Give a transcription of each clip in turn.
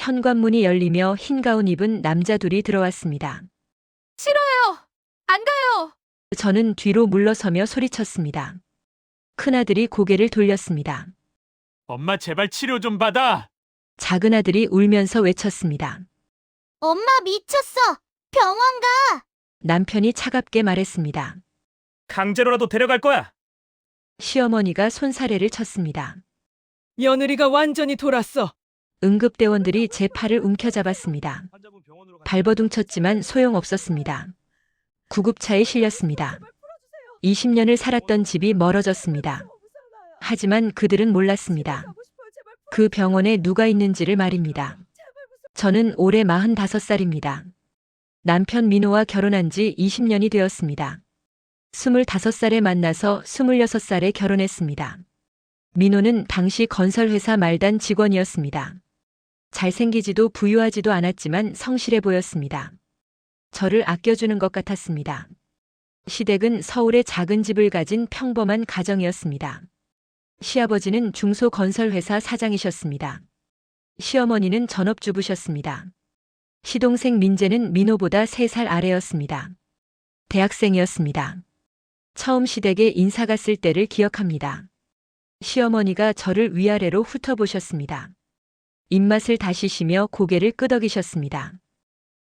현관문이 열리며 흰 가운 입은 남자 둘이 들어왔습니다. 싫어요. 안 가요. 저는 뒤로 물러서며 소리쳤습니다. 큰아들이 고개를 돌렸습니다. 엄마 제발 치료 좀 받아. 작은아들이 울면서 외쳤습니다. 엄마 미쳤어. 병원 가. 남편이 차갑게 말했습니다. 강제로라도 데려갈 거야. 시어머니가 손사래를 쳤습니다. 며느리가 완전히 돌았어. 응급대원들이 제 팔을 움켜잡았습니다. 발버둥쳤지만 소용없었습니다. 구급차에 실렸습니다. 20년을 살았던 집이 멀어졌습니다. 하지만 그들은 몰랐습니다. 그 병원에 누가 있는지를 말입니다. 저는 올해 45살입니다. 남편 민호와 결혼한 지 20년이 되었습니다. 25살에 만나서 26살에 결혼했습니다. 민호는 당시 건설회사 말단 직원이었습니다. 잘생기지도 부유하지도 않았지만 성실해 보였습니다. 저를 아껴주는 것 같았습니다. 시댁은 서울에 작은 집을 가진 평범한 가정이었습니다. 시아버지는 중소건설회사 사장이셨습니다. 시어머니는 전업주부셨습니다. 시동생 민재는 민호보다 3살 아래였습니다. 대학생이었습니다. 처음 시댁에 인사 갔을 때를 기억합니다. 시어머니가 저를 위아래로 훑어보셨습니다. 입맛을 다시시며 고개를 끄덕이셨습니다.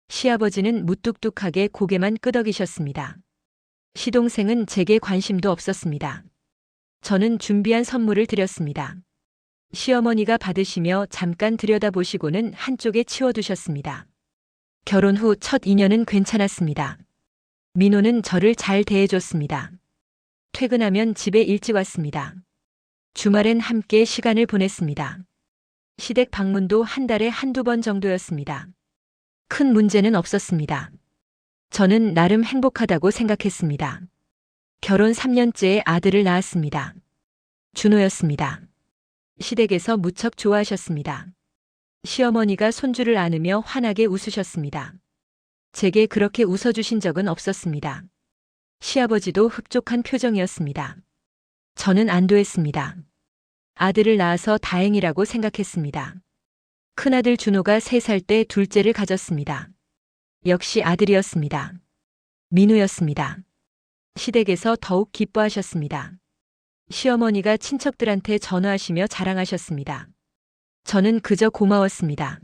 시아버지는 무뚝뚝하게 고개만 끄덕이셨습니다. 시동생은 제게 관심도 없었습니다. 저는 준비한 선물을 드렸습니다. 시어머니가 받으시며 잠깐 들여다보시고는 한쪽에 치워두셨습니다. 결혼 후 첫 인연은 괜찮았습니다. 민호는 저를 잘 대해줬습니다. 퇴근하면 집에 일찍 왔습니다. 주말엔 함께 시간을 보냈습니다. 시댁 방문도 한 달에 한두 번 정도였습니다. 큰 문제는 없었습니다. 저는 나름 행복하다고 생각했습니다. 결혼 3년째에 아들을 낳았습니다. 준호였습니다. 시댁에서 무척 좋아하셨습니다. 시어머니가 손주를 안으며 환하게 웃으셨습니다. 제게 그렇게 웃어주신 적은 없었습니다. 시아버지도 흡족한 표정이었습니다. 저는 안도했습니다. 아들을 낳아서 다행이라고 생각했습니다. 큰아들 준호가 3살 때 둘째를 가졌습니다. 역시 아들이었습니다. 민우였습니다. 시댁에서 더욱 기뻐하셨습니다. 시어머니가 친척들한테 전화하시며 자랑하셨습니다. 저는 그저 고마웠습니다.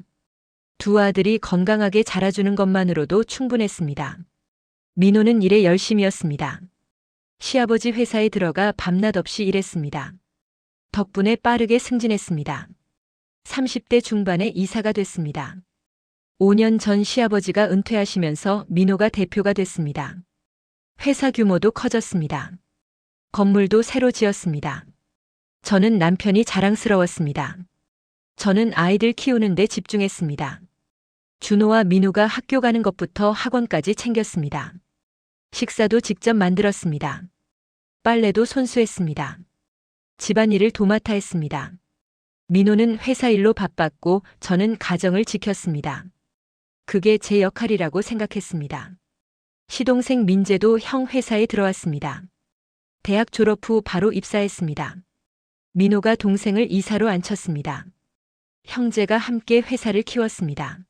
두 아들이 건강하게 자라주는 것만으로도 충분했습니다. 민호는 일에 열심이었습니다. 시아버지 회사에 들어가 밤낮 없이 일했습니다. 덕분에 빠르게 승진했습니다. 30대 중반에 이사가 됐습니다. 5년 전 시아버지가 은퇴하시면서 민호가 대표가 됐습니다. 회사 규모도 커졌습니다. 건물도 새로 지었습니다. 저는 남편이 자랑스러웠습니다. 저는 아이들 키우는데 집중했습니다. 준호와 민호가 학교 가는 것부터 학원까지 챙겼습니다. 식사도 직접 만들었습니다. 빨래도 손수했습니다. 집안일을 도맡아 했습니다. 민호는 회사 일로 바빴고 저는 가정을 지켰습니다. 그게 제 역할이라고 생각했습니다. 시동생 민재도 형 회사에 들어왔습니다. 대학 졸업 후 바로 입사했습니다. 민호가 동생을 이사로 앉혔습니다. 형제가 함께 회사를 키웠습니다.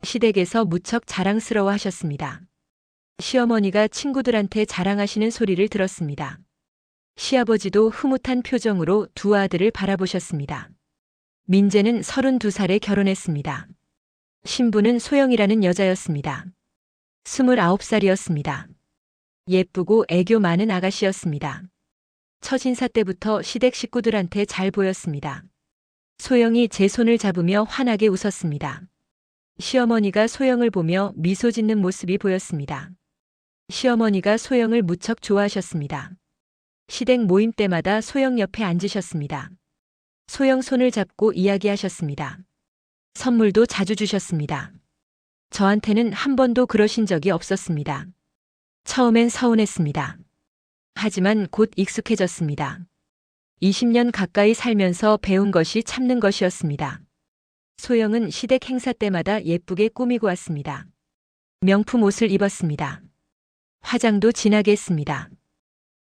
시댁에서 무척 자랑스러워 하셨습니다. 시어머니가 친구들한테 자랑하시는 소리를 들었습니다. 시아버지도 흐뭇한 표정으로 두 아들을 바라보셨습니다. 민재는 32살에 결혼했습니다. 신부는 소영이라는 여자였습니다. 29살이었습니다. 예쁘고 애교 많은 아가씨였습니다. 첫 인사 때부터 시댁 식구들한테 잘 보였습니다. 소영이 제 손을 잡으며 환하게 웃었습니다. 시어머니가 소영을 보며 미소 짓는 모습이 보였습니다. 시어머니가 소영을 무척 좋아하셨습니다. 시댁 모임 때마다 소영 옆에 앉으셨습니다. 소영 손을 잡고 이야기하셨습니다. 선물도 자주 주셨습니다. 저한테는 한 번도 그러신 적이 없었습니다. 처음엔 서운했습니다. 하지만 곧 익숙해졌습니다. 20년 가까이 살면서 배운 것이 참는 것이었습니다. 소영은 시댁 행사 때마다 예쁘게 꾸미고 왔습니다. 명품 옷을 입었습니다. 화장도 진하게 했습니다.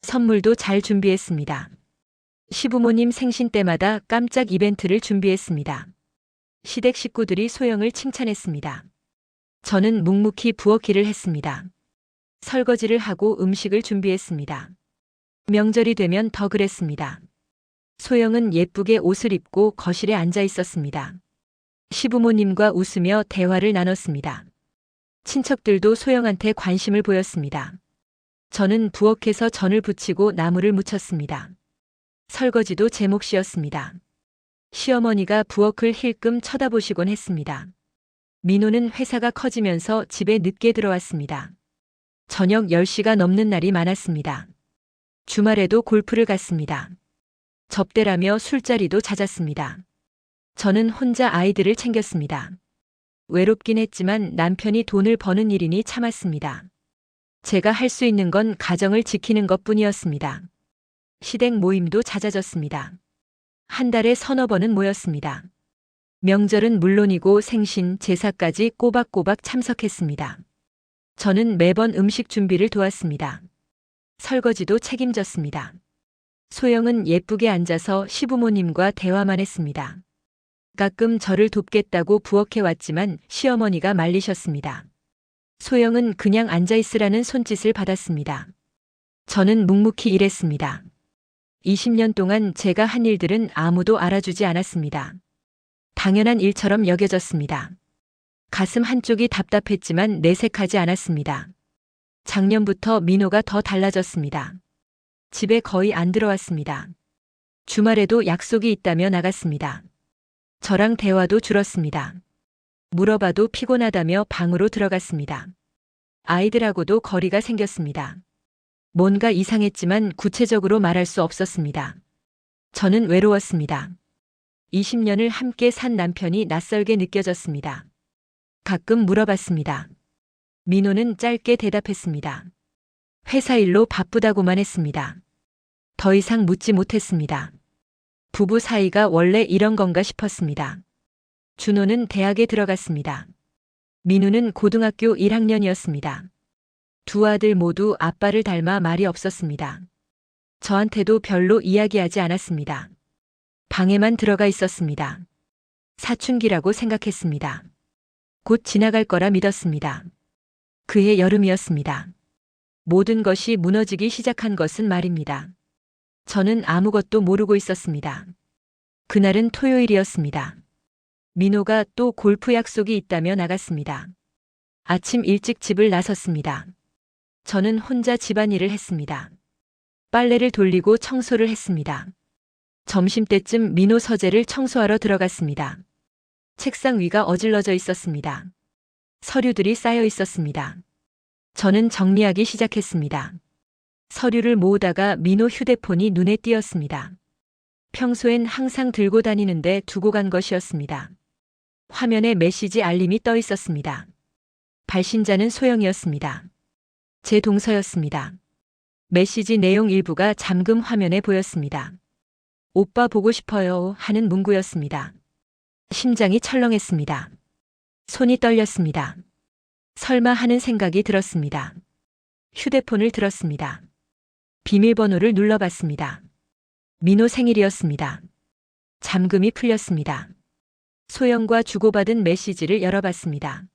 선물도 잘 준비했습니다. 시부모님 생신 때마다 깜짝 이벤트를 준비했습니다. 시댁 식구들이 소영을 칭찬했습니다. 저는 묵묵히 부엌일을 했습니다. 설거지를 하고 음식을 준비했습니다. 명절이 되면 더 그랬습니다. 소영은 예쁘게 옷을 입고 거실에 앉아 있었습니다. 시부모님과 웃으며 대화를 나눴습니다. 친척들도 소영한테 관심을 보였습니다. 저는 부엌에서 전을 부치고 나물을 무쳤습니다. 설거지도 제 몫이었습니다. 시어머니가 부엌을 힐끔 쳐다보시곤 했습니다. 민호는 회사가 커지면서 집에 늦게 들어왔습니다. 저녁 10시가 넘는 날이 많았습니다. 주말에도 골프를 갔습니다. 접대라며 술자리도 잦았습니다. 저는 혼자 아이들을 챙겼습니다. 외롭긴 했지만 남편이 돈을 버는 일이니 참았습니다. 제가 할 수 있는 건 가정을 지키는 것뿐이었습니다. 시댁 모임도 잦아졌습니다. 한 달에 서너 번은 모였습니다. 명절은 물론이고 생신, 제사까지 꼬박꼬박 참석했습니다. 저는 매번 음식 준비를 도왔습니다. 설거지도 책임졌습니다. 소영은 예쁘게 앉아서 시부모님과 대화만 했습니다. 가끔 저를 돕겠다고 부엌에 왔지만 시어머니가 말리셨습니다. 소영은 그냥 앉아 있으라는 손짓을 받았습니다. 저는 묵묵히 일했습니다. 20년 동안 제가 한 일들은 아무도 알아주지 않았습니다. 당연한 일처럼 여겨졌습니다. 가슴 한쪽이 답답했지만 내색하지 않았습니다. 작년부터 민호가 더 달라졌습니다. 집에 거의 안 들어왔습니다. 주말에도 약속이 있다며 나갔습니다. 저랑 대화도 줄었습니다. 물어봐도 피곤하다며 방으로 들어갔습니다. 아이들하고도 거리가 생겼습니다. 뭔가 이상했지만 구체적으로 말할 수 없었습니다. 저는 외로웠습니다. 20년을 함께 산 남편이 낯설게 느껴졌습니다. 가끔 물어봤습니다. 민호는 짧게 대답했습니다. 회사 일로 바쁘다고만 했습니다. 더 이상 묻지 못했습니다. 부부 사이가 원래 이런 건가 싶었습니다. 준호는 대학에 들어갔습니다. 민우는 고등학교 1학년이었습니다. 두 아들 모두 아빠를 닮아 말이 없었습니다. 저한테도 별로 이야기하지 않았습니다. 방에만 들어가 있었습니다. 사춘기라고 생각했습니다. 곧 지나갈 거라 믿었습니다. 그해 여름이었습니다. 모든 것이 무너지기 시작한 것은 말입니다. 저는 아무것도 모르고 있었습니다. 그날은 토요일이었습니다. 민호가 또 골프 약속이 있다며 나갔습니다. 아침 일찍 집을 나섰습니다. 저는 혼자 집안일을 했습니다. 빨래를 돌리고 청소를 했습니다. 점심때쯤 민호 서재를 청소하러 들어갔습니다. 책상 위가 어질러져 있었습니다. 서류들이 쌓여 있었습니다. 저는 정리하기 시작했습니다. 서류를 모으다가 민호 휴대폰이 눈에 띄었습니다. 평소엔 항상 들고 다니는데 두고 간 것이었습니다. 화면에 메시지 알림이 떠 있었습니다. 발신자는 소영이었습니다. 제 동서였습니다. 메시지 내용 일부가 잠금 화면에 보였습니다. 오빠 보고 싶어요 하는 문구였습니다. 심장이 철렁했습니다. 손이 떨렸습니다. 설마 하는 생각이 들었습니다. 휴대폰을 들었습니다. 비밀번호를 눌러봤습니다. 민호 생일이었습니다. 잠금이 풀렸습니다. 소영과 주고받은 메시지를 열어봤습니다.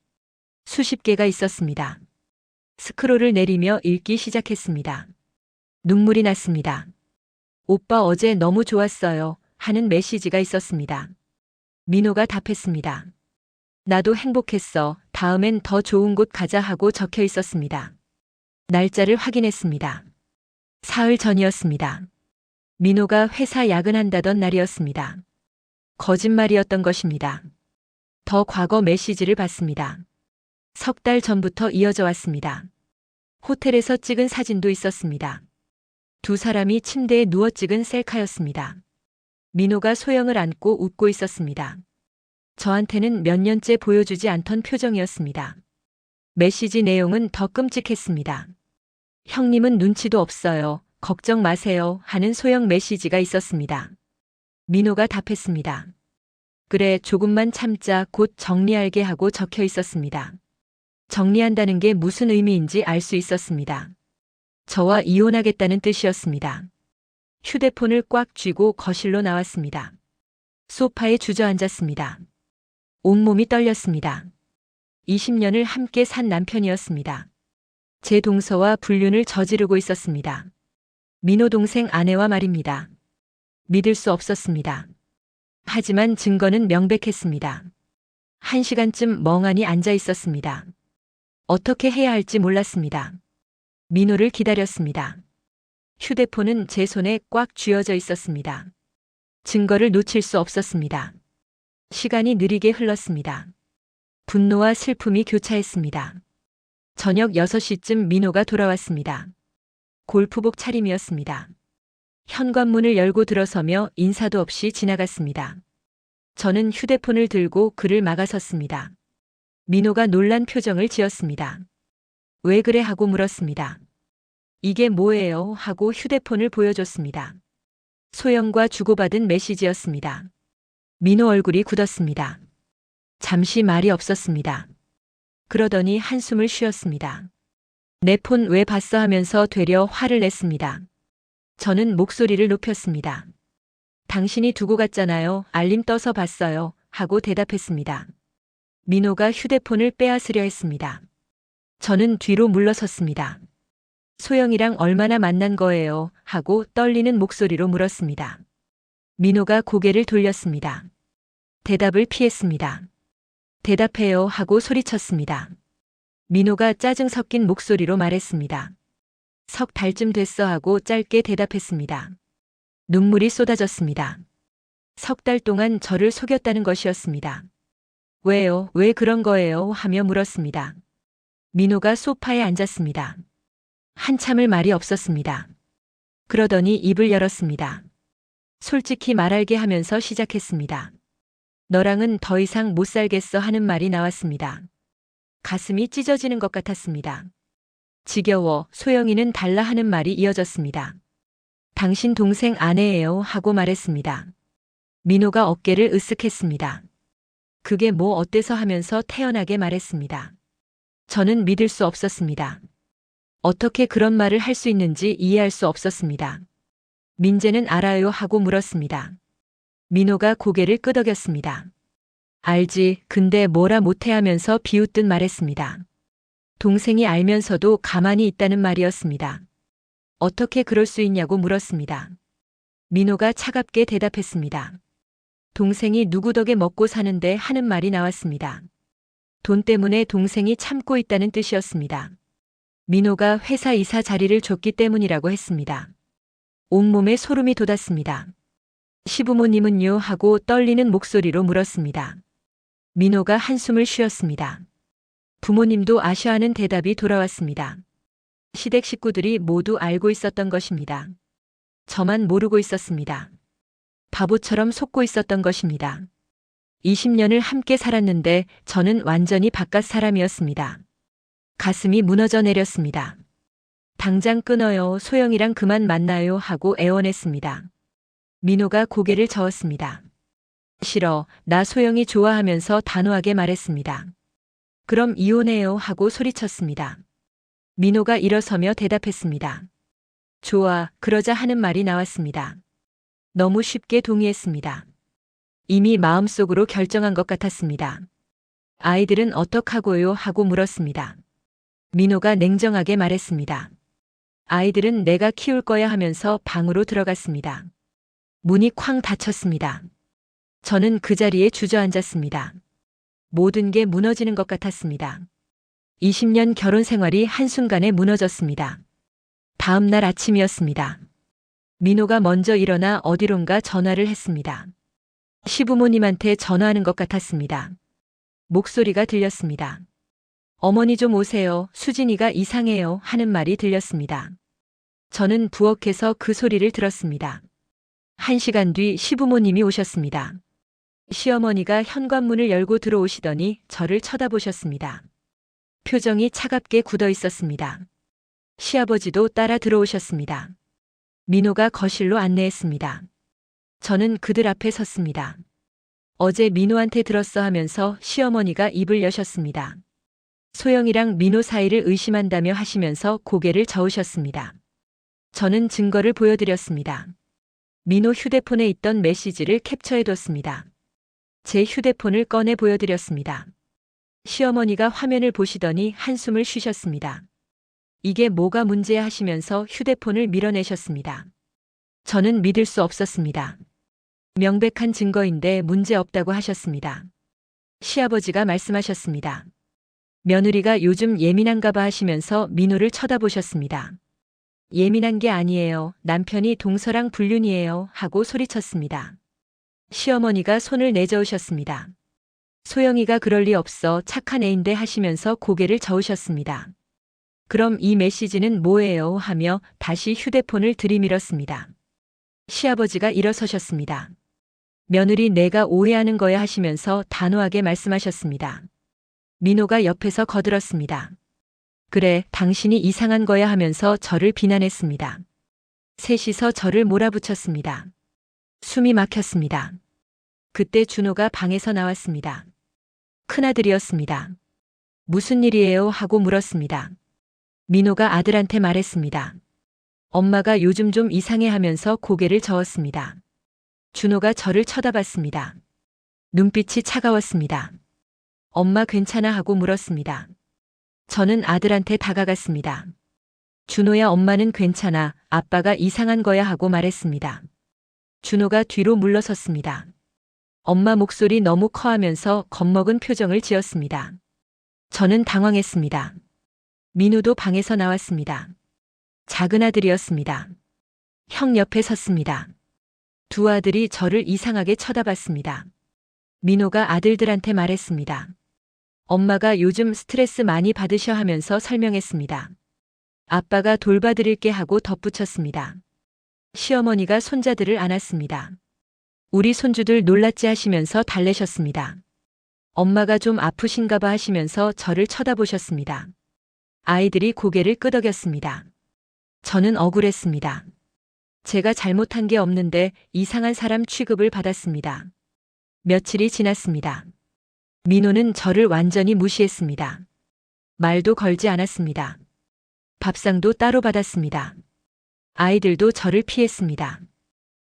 수십 개가 있었습니다. 스크롤을 내리며 읽기 시작했습니다. 눈물이 났습니다. 오빠 어제 너무 좋았어요 하는 메시지가 있었습니다. 민호가 답했습니다. 나도 행복했어. 다음엔 더 좋은 곳 가자 하고 적혀 있었습니다. 날짜를 확인했습니다. 사흘 전이었습니다. 민호가 회사 야근한다던 날이었습니다. 거짓말이었던 것입니다. 더 과거 메시지를 봤습니다. 석 달 전부터 이어져 왔습니다. 호텔에서 찍은 사진도 있었습니다. 두 사람이 침대에 누워 찍은 셀카였습니다. 민호가 소영을 안고 웃고 있었습니다. 저한테는 몇 년째 보여주지 않던 표정이었습니다. 메시지 내용은 더 끔찍했습니다. 형님은 눈치도 없어요. 걱정 마세요 하는 소영 메시지가 있었습니다. 민호가 답했습니다. 그래, 조금만 참자. 곧 정리할게 하고 적혀 있었습니다. 정리한다는 게 무슨 의미인지 알 수 있었습니다. 저와 이혼하겠다는 뜻이었습니다. 휴대폰을 꽉 쥐고 거실로 나왔습니다. 소파에 주저앉았습니다. 온몸이 떨렸습니다. 20년을 함께 산 남편이었습니다. 제 동서와 불륜을 저지르고 있었습니다. 민호 동생 아내와 말입니다. 믿을 수 없었습니다. 하지만 증거는 명백했습니다. 1시간쯤 멍하니 앉아 있었습니다. 어떻게 해야 할지 몰랐습니다. 민호를 기다렸습니다. 휴대폰은 제 손에 꽉 쥐어져 있었습니다. 증거를 놓칠 수 없었습니다. 시간이 느리게 흘렀습니다. 분노와 슬픔이 교차했습니다. 저녁 6시쯤 민호가 돌아왔습니다. 골프복 차림이었습니다. 현관문을 열고 들어서며 인사도 없이 지나갔습니다. 저는 휴대폰을 들고 그를 막아섰습니다. 민호가 놀란 표정을 지었습니다. 왜 그래 하고 물었습니다. 이게 뭐예요 하고 휴대폰을 보여줬습니다. 소영과 주고받은 메시지였습니다. 민호 얼굴이 굳었습니다. 잠시 말이 없었습니다. 그러더니 한숨을 쉬었습니다. 내 폰 왜 봤어 하면서 되려 화를 냈습니다. 저는 목소리를 높였습니다. 당신이 두고 갔잖아요. 알림 떠서 봤어요. 하고 대답했습니다. 민호가 휴대폰을 빼앗으려 했습니다. 저는 뒤로 물러섰습니다. 소영이랑 얼마나 만난 거예요? 하고 떨리는 목소리로 물었습니다. 민호가 고개를 돌렸습니다. 대답을 피했습니다. 대답해요 하고 소리쳤습니다. 민호가 짜증 섞인 목소리로 말했습니다. 석 달쯤 됐어 하고 짧게 대답했습니다. 눈물이 쏟아졌습니다. 석 달 동안 저를 속였다는 것이었습니다. 왜요? 왜 그런 거예요? 하며 물었습니다. 민호가 소파에 앉았습니다. 한참을 말이 없었습니다. 그러더니 입을 열었습니다. 솔직히 말할게 하면서 시작했습니다. 너랑은 더 이상 못 살겠어 하는 말이 나왔습니다. 가슴이 찢어지는 것 같았습니다. 지겨워, 소영이는 달라 하는 말이 이어졌습니다. 당신 동생 아내예요 하고 말했습니다. 민호가 어깨를 으쓱했습니다. 그게 뭐 어때서 하면서 태연하게 말했습니다. 저는 믿을 수 없었습니다. 어떻게 그런 말을 할 수 있는지 이해할 수 없었습니다. 민재는 알아요 하고 물었습니다. 민호가 고개를 끄덕였습니다. 알지, 근데 뭐라 못해 하면서 비웃듯 말했습니다. 동생이 알면서도 가만히 있다는 말이었습니다. 어떻게 그럴 수 있냐고 물었습니다. 민호가 차갑게 대답했습니다. 동생이 누구 덕에 먹고 사는데 하는 말이 나왔습니다. 돈 때문에 동생이 참고 있다는 뜻이었습니다. 민호가 회사 이사 자리를 줬기 때문이라고 했습니다. 온몸에 소름이 돋았습니다. 시부모님은요 하고 떨리는 목소리로 물었습니다. 민호가 한숨을 쉬었습니다. 부모님도 아셔하는 대답이 돌아왔습니다. 시댁 식구들이 모두 알고 있었던 것입니다. 저만 모르고 있었습니다. 바보처럼 속고 있었던 것입니다. 20년을 함께 살았는데 저는 완전히 바깥 사람이었습니다. 가슴이 무너져 내렸습니다. 당장 끊어요. 소영이랑 그만 만나요 하고 애원했습니다. 민호가 고개를 저었습니다. 싫어. 나 소영이 좋아하면서 단호하게 말했습니다. 그럼 이혼해요 하고 소리쳤습니다. 민호가 일어서며 대답했습니다. 좋아. 그러자 하는 말이 나왔습니다. 너무 쉽게 동의했습니다. 이미 마음속으로 결정한 것 같았습니다. 아이들은 어떡하고요 하고 물었습니다. 민호가 냉정하게 말했습니다. 아이들은 내가 키울 거야 하면서 방으로 들어갔습니다. 문이 쾅 닫혔습니다. 저는 그 자리에 주저앉았습니다. 모든 게 무너지는 것 같았습니다. 20년 결혼 생활이 한순간에 무너졌습니다. 다음 날 아침이었습니다. 민호가 먼저 일어나 어디론가 전화를 했습니다. 시부모님한테 전화하는 것 같았습니다. 목소리가 들렸습니다. 어머니 좀 오세요. 수진이가 이상해요. 하는 말이 들렸습니다. 저는 부엌에서 그 소리를 들었습니다. 1시간 뒤 시부모님이 오셨습니다. 시어머니가 현관문을 열고 들어오시더니 저를 쳐다보셨습니다. 표정이 차갑게 굳어 있었습니다. 시아버지도 따라 들어오셨습니다. 민호가 거실로 안내했습니다. 저는 그들 앞에 섰습니다. 어제 민호한테 들었어 하면서 시어머니가 입을 여셨습니다. 소영이랑 민호 사이를 의심한다며 하시면서 고개를 저으셨습니다. 저는 증거를 보여드렸습니다. 민호 휴대폰에 있던 메시지를 캡처해뒀습니다. 제 휴대폰을 꺼내 보여드렸습니다. 시어머니가 화면을 보시더니 한숨을 쉬셨습니다. 이게 뭐가 문제야 하시면서 휴대폰을 밀어내셨습니다. 저는 믿을 수 없었습니다. 명백한 증거인데 문제 없다고 하셨습니다. 시아버지가 말씀하셨습니다. 며느리가 요즘 예민한가 봐 하시면서 민호를 쳐다보셨습니다. 예민한 게 아니에요. 남편이 동서랑 불륜이에요. 하고 소리쳤습니다. 시어머니가 손을 내저으셨습니다. 소영이가 그럴 리 없어. 착한 애인데 하시면서 고개를 저으셨습니다. 그럼 이 메시지는 뭐예요? 하며 다시 휴대폰을 들이밀었습니다. 시아버지가 일어서셨습니다. 며느리 내가 오해하는 거야 하시면서 단호하게 말씀하셨습니다. 민호가 옆에서 거들었습니다. 그래, 당신이 이상한 거야 하면서 저를 비난했습니다. 셋이서 저를 몰아붙였습니다. 숨이 막혔습니다. 그때 준호가 방에서 나왔습니다. 큰아들이었습니다. 무슨 일이에요? 하고 물었습니다. 민호가 아들한테 말했습니다. 엄마가 요즘 좀 이상해 하면서 고개를 저었습니다. 준호가 저를 쳐다봤습니다. 눈빛이 차가웠습니다. 엄마 괜찮아? 하고 물었습니다. 저는 아들한테 다가갔습니다. 준호야, 엄마는 괜찮아. 아빠가 이상한 거야 하고 말했습니다. 준호가 뒤로 물러섰습니다. 엄마 목소리 너무 커 하면서 겁먹은 표정을 지었습니다. 저는 당황했습니다. 민호도 방에서 나왔습니다. 작은 아들이었습니다. 형 옆에 섰습니다. 두 아들이 저를 이상하게 쳐다봤습니다. 민호가 아들들한테 말했습니다. 엄마가 요즘 스트레스 많이 받으셔 하면서 설명했습니다. 아빠가 돌봐드릴게 하고 덧붙였습니다. 시어머니가 손자들을 안았습니다. 우리 손주들 놀랐지 하시면서 달래셨습니다. 엄마가 좀 아프신가 봐 하시면서 저를 쳐다보셨습니다. 아이들이 고개를 끄덕였습니다. 저는 억울했습니다. 제가 잘못한 게 없는데 이상한 사람 취급을 받았습니다. 며칠이 지났습니다. 민호는 저를 완전히 무시했습니다. 말도 걸지 않았습니다. 밥상도 따로 받았습니다. 아이들도 저를 피했습니다.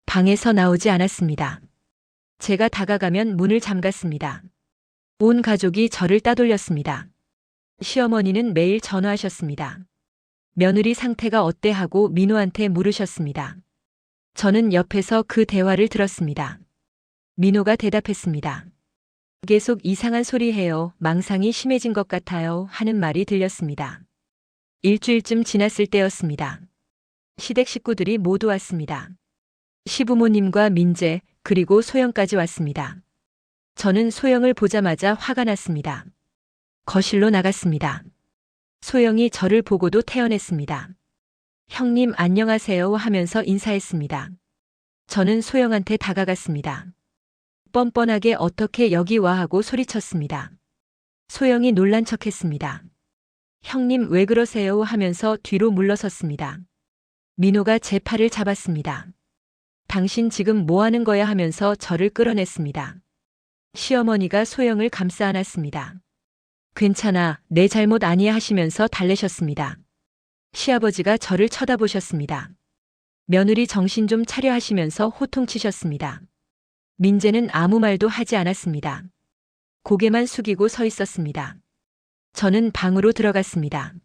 방에서 나오지 않았습니다. 제가 다가가면 문을 잠갔습니다. 온 가족이 저를 따돌렸습니다. 시어머니는 매일 전화하셨습니다. 며느리 상태가 어때 하고 민호한테 물으셨습니다. 저는 옆에서 그 대화를 들었습니다. 민호가 대답했습니다. 계속 이상한 소리 해요. 망상이 심해진 것 같아요. 하는 말이 들렸습니다. 일주일쯤 지났을 때였습니다. 시댁 식구들이 모두 왔습니다. 시부모님과 민재, 그리고 소영까지 왔습니다. 저는 소영을 보자마자 화가 났습니다. 거실로 나갔습니다. 소영이 저를 보고도 태어냈습니다. 형님 안녕하세요 하면서 인사했습니다. 저는 소영한테 다가갔습니다. 뻔뻔하게 어떻게 여기 와 하고 소리쳤습니다. 소영이 놀란 척했습니다. 형님 왜 그러세요 하면서 뒤로 물러섰습니다. 민호가 제 팔을 잡았습니다. 당신 지금 뭐 하는 거야 하면서 저를 끌어냈습니다. 시어머니가 소영을 감싸 안았습니다. 괜찮아, 내 잘못 아니야 하시면서 달래셨습니다. 시아버지가 저를 쳐다보셨습니다. 며느리 정신 좀 차려 하시면서 호통치셨습니다. 민재는 아무 말도 하지 않았습니다. 고개만 숙이고 서 있었습니다. 저는 방으로 들어갔습니다.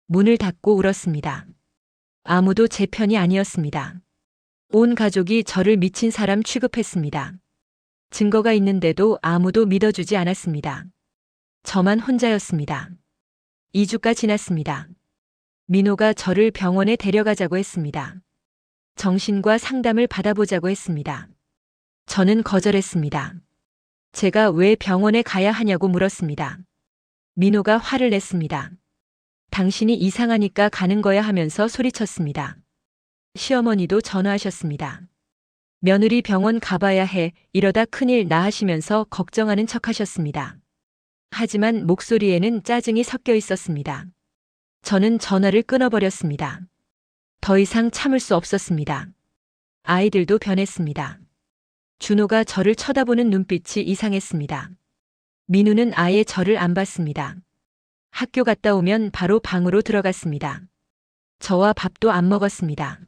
문을 닫고 울었습니다. 아무도 제 편이 아니었습니다. 온 가족이 저를 미친 사람 취급했습니다. 증거가 있는데도 아무도 믿어주지 않았습니다. 저만 혼자였습니다. 2주가 지났습니다. 민호가 저를 병원에 데려가자고 했습니다. 정신과 상담을 받아보자고 했습니다. 저는 거절했습니다. 제가 왜 병원에 가야 하냐고 물었습니다. 민호가 화를 냈습니다. 당신이 이상하니까 가는 거야 하면서 소리쳤습니다. 시어머니도 전화하셨습니다. 며느리 병원 가봐야 해, 이러다 큰일 나 하시면서 걱정하는 척 하셨습니다. 하지만 목소리에는 짜증이 섞여 있었습니다. 저는 전화를 끊어버렸습니다. 더 이상 참을 수 없었습니다. 아이들도 변했습니다. 준호가 저를 쳐다보는 눈빛이 이상했습니다. 민우는 아예 저를 안 봤습니다. 학교 갔다 오면 바로 방으로 들어갔습니다. 저와 밥도 안 먹었습니다.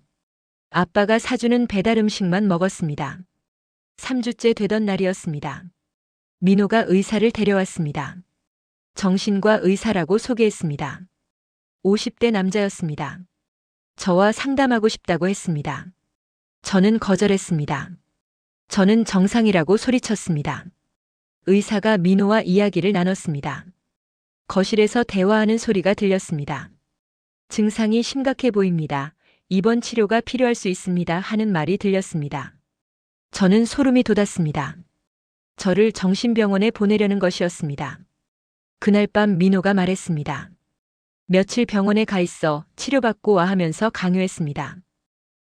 아빠가 사주는 배달 음식만 먹었습니다. 3주째 되던 날이었습니다. 민호가 의사를 데려왔습니다. 정신과 의사라고 소개했습니다. 50대 남자였습니다. 저와 상담하고 싶다고 했습니다. 저는 거절했습니다. 저는 정상이라고 소리쳤습니다. 의사가 민호와 이야기를 나눴습니다. 거실에서 대화하는 소리가 들렸습니다. 증상이 심각해 보입니다. 입원 치료가 필요할 수 있습니다. 하는 말이 들렸습니다. 저는 소름이 돋았습니다. 저를 정신병원에 보내려는 것이었습니다. 그날 밤 민호가 말했습니다. 며칠 병원에 가 있어 치료받고 와 하면서 강요했습니다.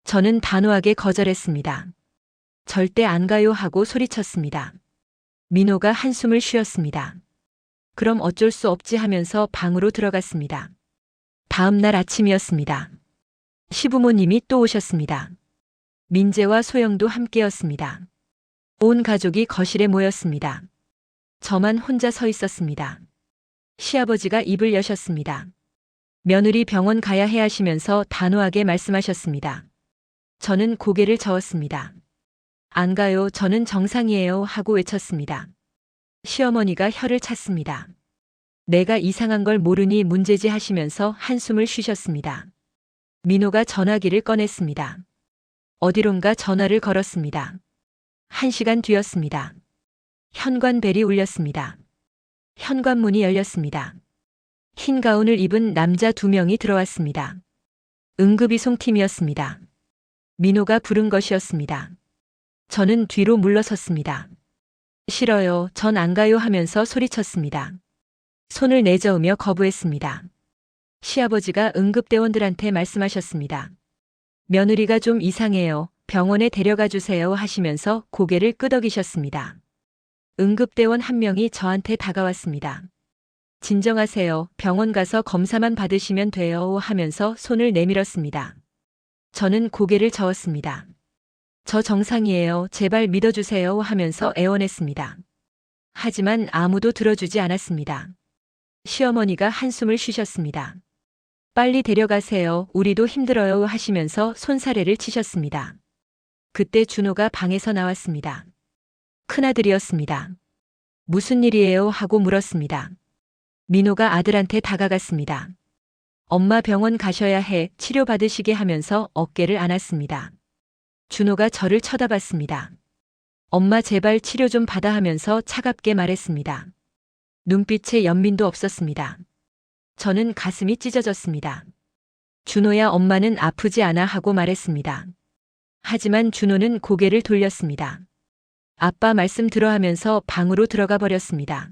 저는 단호하게 거절했습니다. 절대 안 가요 하고 소리쳤습니다. 민호가 한숨을 쉬었습니다. 그럼 어쩔 수 없지 하면서 방으로 들어갔습니다. 다음 날 아침이었습니다. 시부모님이 또 오셨습니다. 민재와 소영도 함께였습니다. 온 가족이 거실에 모였습니다. 저만 혼자 서 있었습니다. 시아버지가 입을 여셨습니다. 며느리 병원 가야 해 하시면서 단호하게 말씀하셨습니다. 저는 고개를 저었습니다. 안 가요. 저는 정상이에요. 하고 외쳤습니다. 시어머니가 혀를 찼습니다. 내가 이상한 걸 모르니 문제지 하시면서 한숨을 쉬셨습니다. 민호가 전화기를 꺼냈습니다. 어디론가 전화를 걸었습니다. 1시간 뒤였습니다. 현관벨이 울렸습니다. 현관문이 열렸습니다. 흰 가운을 입은 남자 2명이 들어왔습니다. 응급이송팀이었습니다. 민호가 부른 것이었습니다. 저는 뒤로 물러섰습니다. 싫어요. 전 안 가요 하면서 소리쳤습니다. 손을 내저으며 거부했습니다. 시아버지가 응급대원들한테 말씀하셨습니다. 며느리가 좀 이상해요. 병원에 데려가 주세요 하시면서 고개를 끄덕이셨습니다. 응급대원 한 명이 저한테 다가왔습니다. 진정하세요. 병원 가서 검사만 받으시면 돼요 하면서 손을 내밀었습니다. 저는 고개를 저었습니다. 저 정상이에요. 제발 믿어주세요 하면서 애원했습니다. 하지만 아무도 들어주지 않았습니다. 시어머니가 한숨을 쉬셨습니다. 빨리 데려가세요. 우리도 힘들어요 하시면서 손사래를 치셨습니다. 그때 준호가 방에서 나왔습니다. 큰아들이었습니다. 무슨 일이에요? 하고 물었습니다. 민호가 아들한테 다가갔습니다. 엄마 병원 가셔야 해. 치료받으시게 하면서 어깨를 안았습니다. 준호가 저를 쳐다봤습니다. 엄마 제발 치료 좀 받아 하면서 차갑게 말했습니다. 눈빛에 연민도 없었습니다. 저는 가슴이 찢어졌습니다. 준호야 엄마는 아프지 않아 하고 말했습니다. 하지만 준호는 고개를 돌렸습니다. 아빠 말씀 들어 하면서 방으로 들어가 버렸습니다.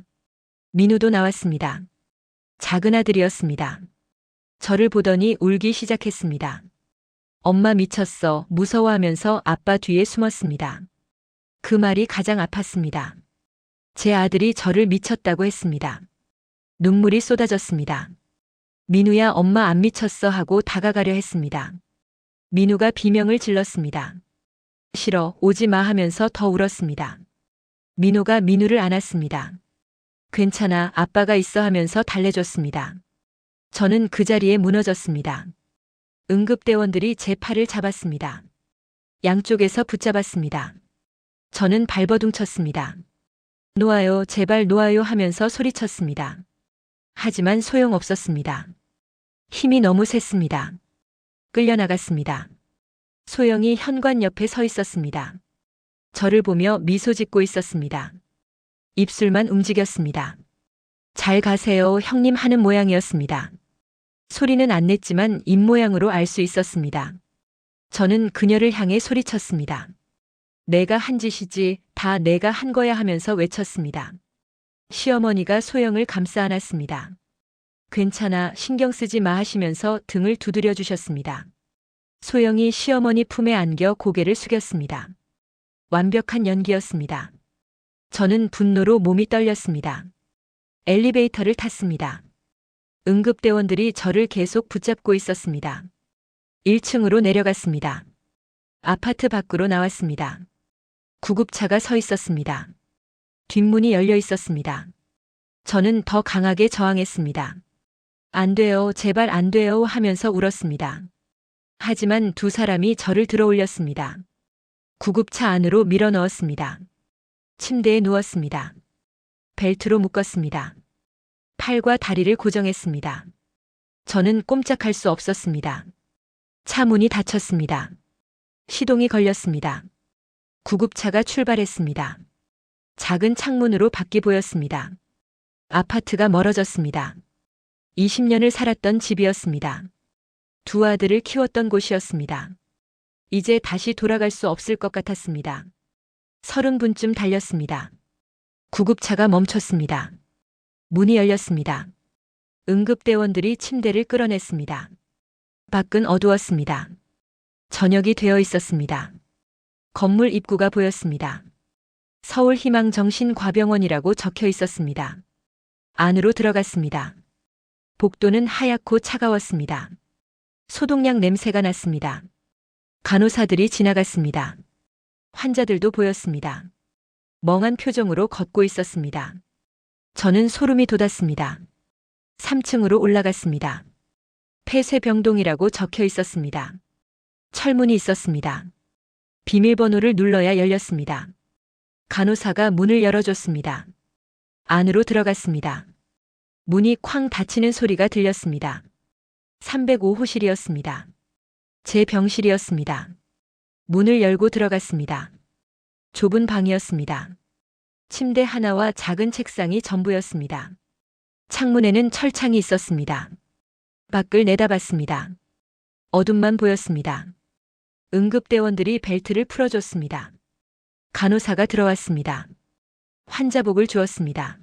민우도 나왔습니다. 작은 아들이었습니다. 저를 보더니 울기 시작했습니다. 엄마 미쳤어. 무서워하면서 아빠 뒤에 숨었습니다. 그 말이 가장 아팠습니다. 제 아들이 저를 미쳤다고 했습니다. 눈물이 쏟아졌습니다. 민우야 엄마 안 미쳤어 하고 다가가려 했습니다. 민우가 비명을 질렀습니다. 싫어, 오지 마 하면서 더 울었습니다. 민우가 민우를 안았습니다. 괜찮아, 아빠가 있어 하면서 달래줬습니다. 저는 그 자리에 무너졌습니다. 응급대원들이 제 팔을 잡았습니다. 양쪽에서 붙잡았습니다. 저는 발버둥 쳤습니다. 놓아요, 제발 놓아요 하면서 소리쳤습니다. 하지만 소용없었습니다. 힘이 너무 셌습니다. 끌려나갔습니다. 소영이 현관 옆에 서 있었습니다. 저를 보며 미소 짓고 있었습니다. 입술만 움직였습니다. 잘 가세요, 형님 하는 모양이었습니다. 소리는 안 냈지만 입모양으로 알 수 있었습니다. 저는 그녀를 향해 소리쳤습니다. 내가 한 짓이지, 다 내가 한 거야 하면서 외쳤습니다. 시어머니가 소영을 감싸 안았습니다. 괜찮아, 신경 쓰지 마 하시면서 등을 두드려 주셨습니다. 소영이 시어머니 품에 안겨 고개를 숙였습니다. 완벽한 연기였습니다. 저는 분노로 몸이 떨렸습니다. 엘리베이터를 탔습니다. 응급대원들이 저를 계속 붙잡고 있었습니다. 1층으로 내려갔습니다. 아파트 밖으로 나왔습니다. 구급차가 서 있었습니다. 뒷문이 열려 있었습니다. 저는 더 강하게 저항했습니다. 안 돼요, 제발 안 돼요 하면서 울었습니다. 하지만 두 사람이 저를 들어올렸습니다. 구급차 안으로 밀어 넣었습니다. 침대에 누웠습니다. 벨트로 묶었습니다. 팔과 다리를 고정했습니다. 저는 꼼짝할 수 없었습니다. 차 문이 닫혔습니다. 시동이 걸렸습니다. 구급차가 출발했습니다. 작은 창문으로 밖이 보였습니다. 아파트가 멀어졌습니다. 20년을 살았던 집이었습니다. 두 아들을 키웠던 곳이었습니다. 이제 다시 돌아갈 수 없을 것 같았습니다. 30분쯤 달렸습니다. 구급차가 멈췄습니다. 문이 열렸습니다. 응급대원들이 침대를 끌어냈습니다. 밖은 어두웠습니다. 저녁이 되어 있었습니다. 건물 입구가 보였습니다. 서울희망정신과병원이라고 적혀 있었습니다. 안으로 들어갔습니다. 복도는 하얗고 차가웠습니다. 소독약 냄새가 났습니다. 간호사들이 지나갔습니다. 환자들도 보였습니다. 멍한 표정으로 걷고 있었습니다. 저는 소름이 돋았습니다. 3층으로 올라갔습니다. 폐쇄병동이라고 적혀 있었습니다. 철문이 있었습니다. 비밀번호를 눌러야 열렸습니다. 간호사가 문을 열어줬습니다. 안으로 들어갔습니다. 문이 쾅 닫히는 소리가 들렸습니다. 305호실이었습니다. 제 병실이었습니다. 문을 열고 들어갔습니다. 좁은 방이었습니다. 침대 하나와 작은 책상이 전부였습니다. 창문에는 철창이 있었습니다. 밖을 내다봤습니다. 어둠만 보였습니다. 응급대원들이 벨트를 풀어줬습니다. 간호사가 들어왔습니다. 환자복을 주었습니다.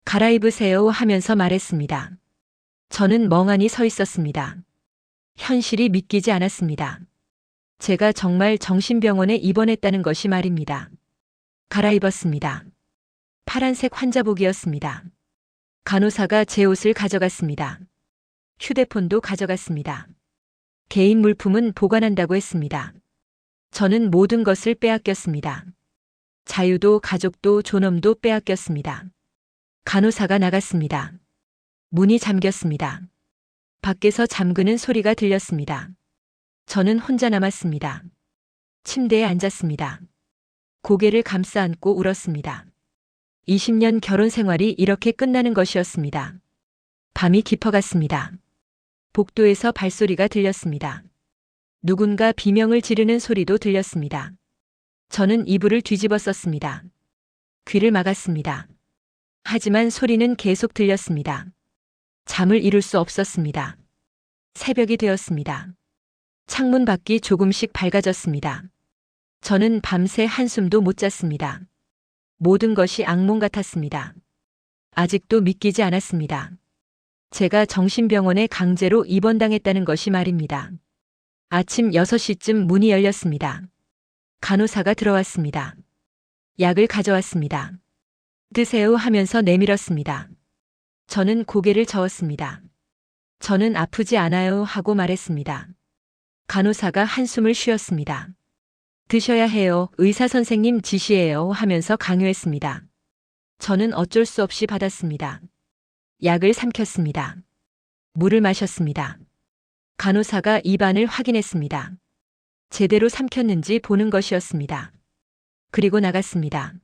갈아입으세요 하면서 말했습니다. 저는 멍하니 서 있었습니다. 현실이 믿기지 않았습니다. 제가 정말 정신병원에 입원했다는 것이 말입니다. 갈아입었습니다. 파란색 환자복이었습니다. 간호사가 제 옷을 가져갔습니다. 휴대폰도 가져갔습니다. 개인 물품은 보관한다고 했습니다. 저는 모든 것을 빼앗겼습니다. 자유도 가족도 존엄도 빼앗겼습니다. 간호사가 나갔습니다. 문이 잠겼습니다. 밖에서 잠그는 소리가 들렸습니다. 저는 혼자 남았습니다. 침대에 앉았습니다. 고개를 감싸 안고 울었습니다. 20년 결혼 생활이 이렇게 끝나는 것이었습니다. 밤이 깊어갔습니다. 복도에서 발소리가 들렸습니다. 누군가 비명을 지르는 소리도 들렸습니다. 저는 이불을 뒤집어 썼습니다. 귀를 막았습니다. 하지만 소리는 계속 들렸습니다. 잠을 이룰 수 없었습니다. 새벽이 되었습니다. 창문 밖이 조금씩 밝아졌습니다. 저는 밤새 한숨도 못 잤습니다. 모든 것이 악몽 같았습니다. 아직도 믿기지 않았습니다. 제가 정신병원에 강제로 입원당했다는 것이 말입니다. 아침 6시쯤 문이 열렸습니다. 간호사가 들어왔습니다. 약을 가져왔습니다. 드세요 하면서 내밀었습니다. 저는 고개를 저었습니다. 저는 아프지 않아요 하고 말했습니다. 간호사가 한숨을 쉬었습니다. 드셔야 해요. 의사 선생님 지시예요 하면서 강요했습니다. 저는 어쩔 수 없이 받았습니다. 약을 삼켰습니다. 물을 마셨습니다. 간호사가 입안을 확인했습니다. 제대로 삼켰는지 보는 것이었습니다. 그리고 나갔습니다.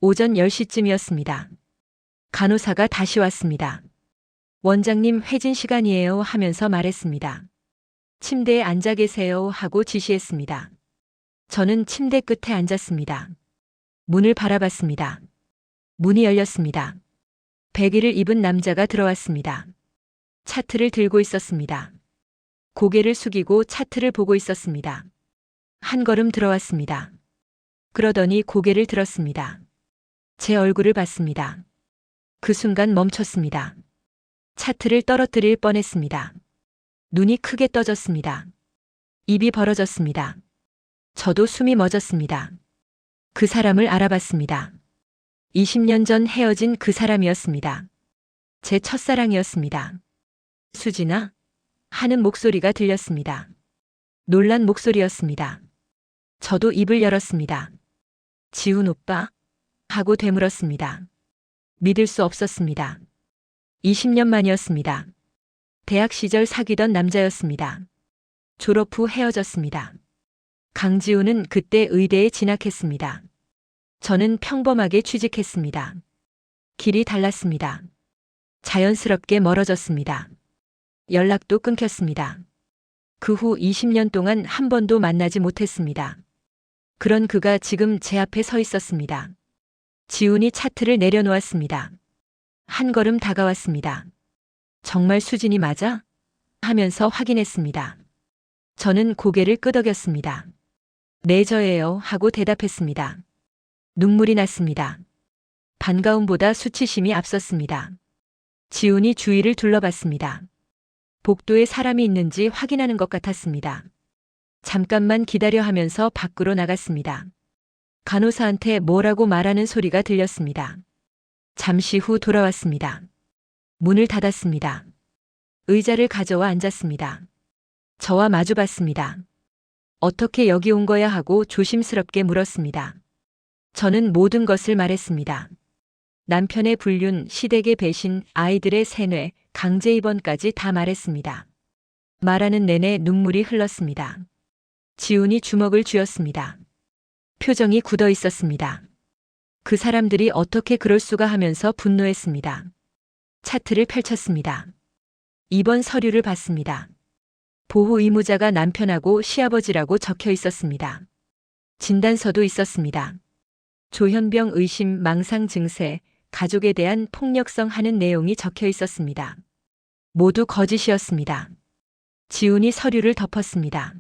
오전 10시쯤이었습니다. 간호사가 다시 왔습니다. 원장님 회진 시간이에요 하면서 말했습니다. 침대에 앉아 계세요 하고 지시했습니다. 저는 침대 끝에 앉았습니다. 문을 바라봤습니다. 문이 열렸습니다. 백의를 입은 남자가 들어왔습니다. 차트를 들고 있었습니다. 고개를 숙이고 차트를 보고 있었습니다. 한 걸음 들어왔습니다. 그러더니 고개를 들었습니다. 제 얼굴을 봤습니다. 그 순간 멈췄습니다. 차트를 떨어뜨릴 뻔했습니다. 눈이 크게 떠졌습니다. 입이 벌어졌습니다. 저도 숨이 멎었습니다. 그 사람을 알아봤습니다. 20년 전 헤어진 그 사람이었습니다. 제 첫사랑이었습니다. 수진아? 하는 목소리가 들렸습니다. 놀란 목소리였습니다. 저도 입을 열었습니다. 지훈 오빠? 하고 되물었습니다. 믿을 수 없었습니다. 20년 만이었습니다. 대학 시절 사귀던 남자였습니다. 졸업 후 헤어졌습니다. 강지훈은 그때 의대에 진학했습니다. 저는 평범하게 취직했습니다. 길이 달랐습니다. 자연스럽게 멀어졌습니다. 연락도 끊겼습니다. 그 후 20년 동안 한 번도 만나지 못했습니다. 그런 그가 지금 제 앞에 서 있었습니다. 지훈이 차트를 내려놓았습니다. 한 걸음 다가왔습니다. 정말 수진이 맞아? 하면서 확인했습니다. 저는 고개를 끄덕였습니다. 네, 저예요. 하고 대답했습니다. 눈물이 났습니다. 반가움보다 수치심이 앞섰습니다. 지훈이 주위를 둘러봤습니다. 복도에 사람이 있는지 확인하는 것 같았습니다. 잠깐만 기다려 하면서 밖으로 나갔습니다. 간호사한테 뭐라고 말하는 소리가 들렸습니다. 잠시 후 돌아왔습니다. 문을 닫았습니다. 의자를 가져와 앉았습니다. 저와 마주봤습니다. 어떻게 여기 온 거야 하고 조심스럽게 물었습니다. 저는 모든 것을 말했습니다. 남편의 불륜, 시댁의 배신, 아이들의 세뇌, 강제 입원까지 다 말했습니다. 말하는 내내 눈물이 흘렀습니다. 지훈이 주먹을 쥐었습니다. 표정이 굳어 있었습니다. 그 사람들이 어떻게 그럴 수가 하면서 분노했습니다. 차트를 펼쳤습니다. 입원 서류를 봤습니다. 보호 의무자가 남편하고 시아버지라고 적혀 있었습니다. 진단서도 있었습니다. 조현병 의심 망상 증세, 가족에 대한 폭력성 하는 내용이 적혀 있었습니다. 모두 거짓이었습니다. 지훈이 서류를 덮었습니다.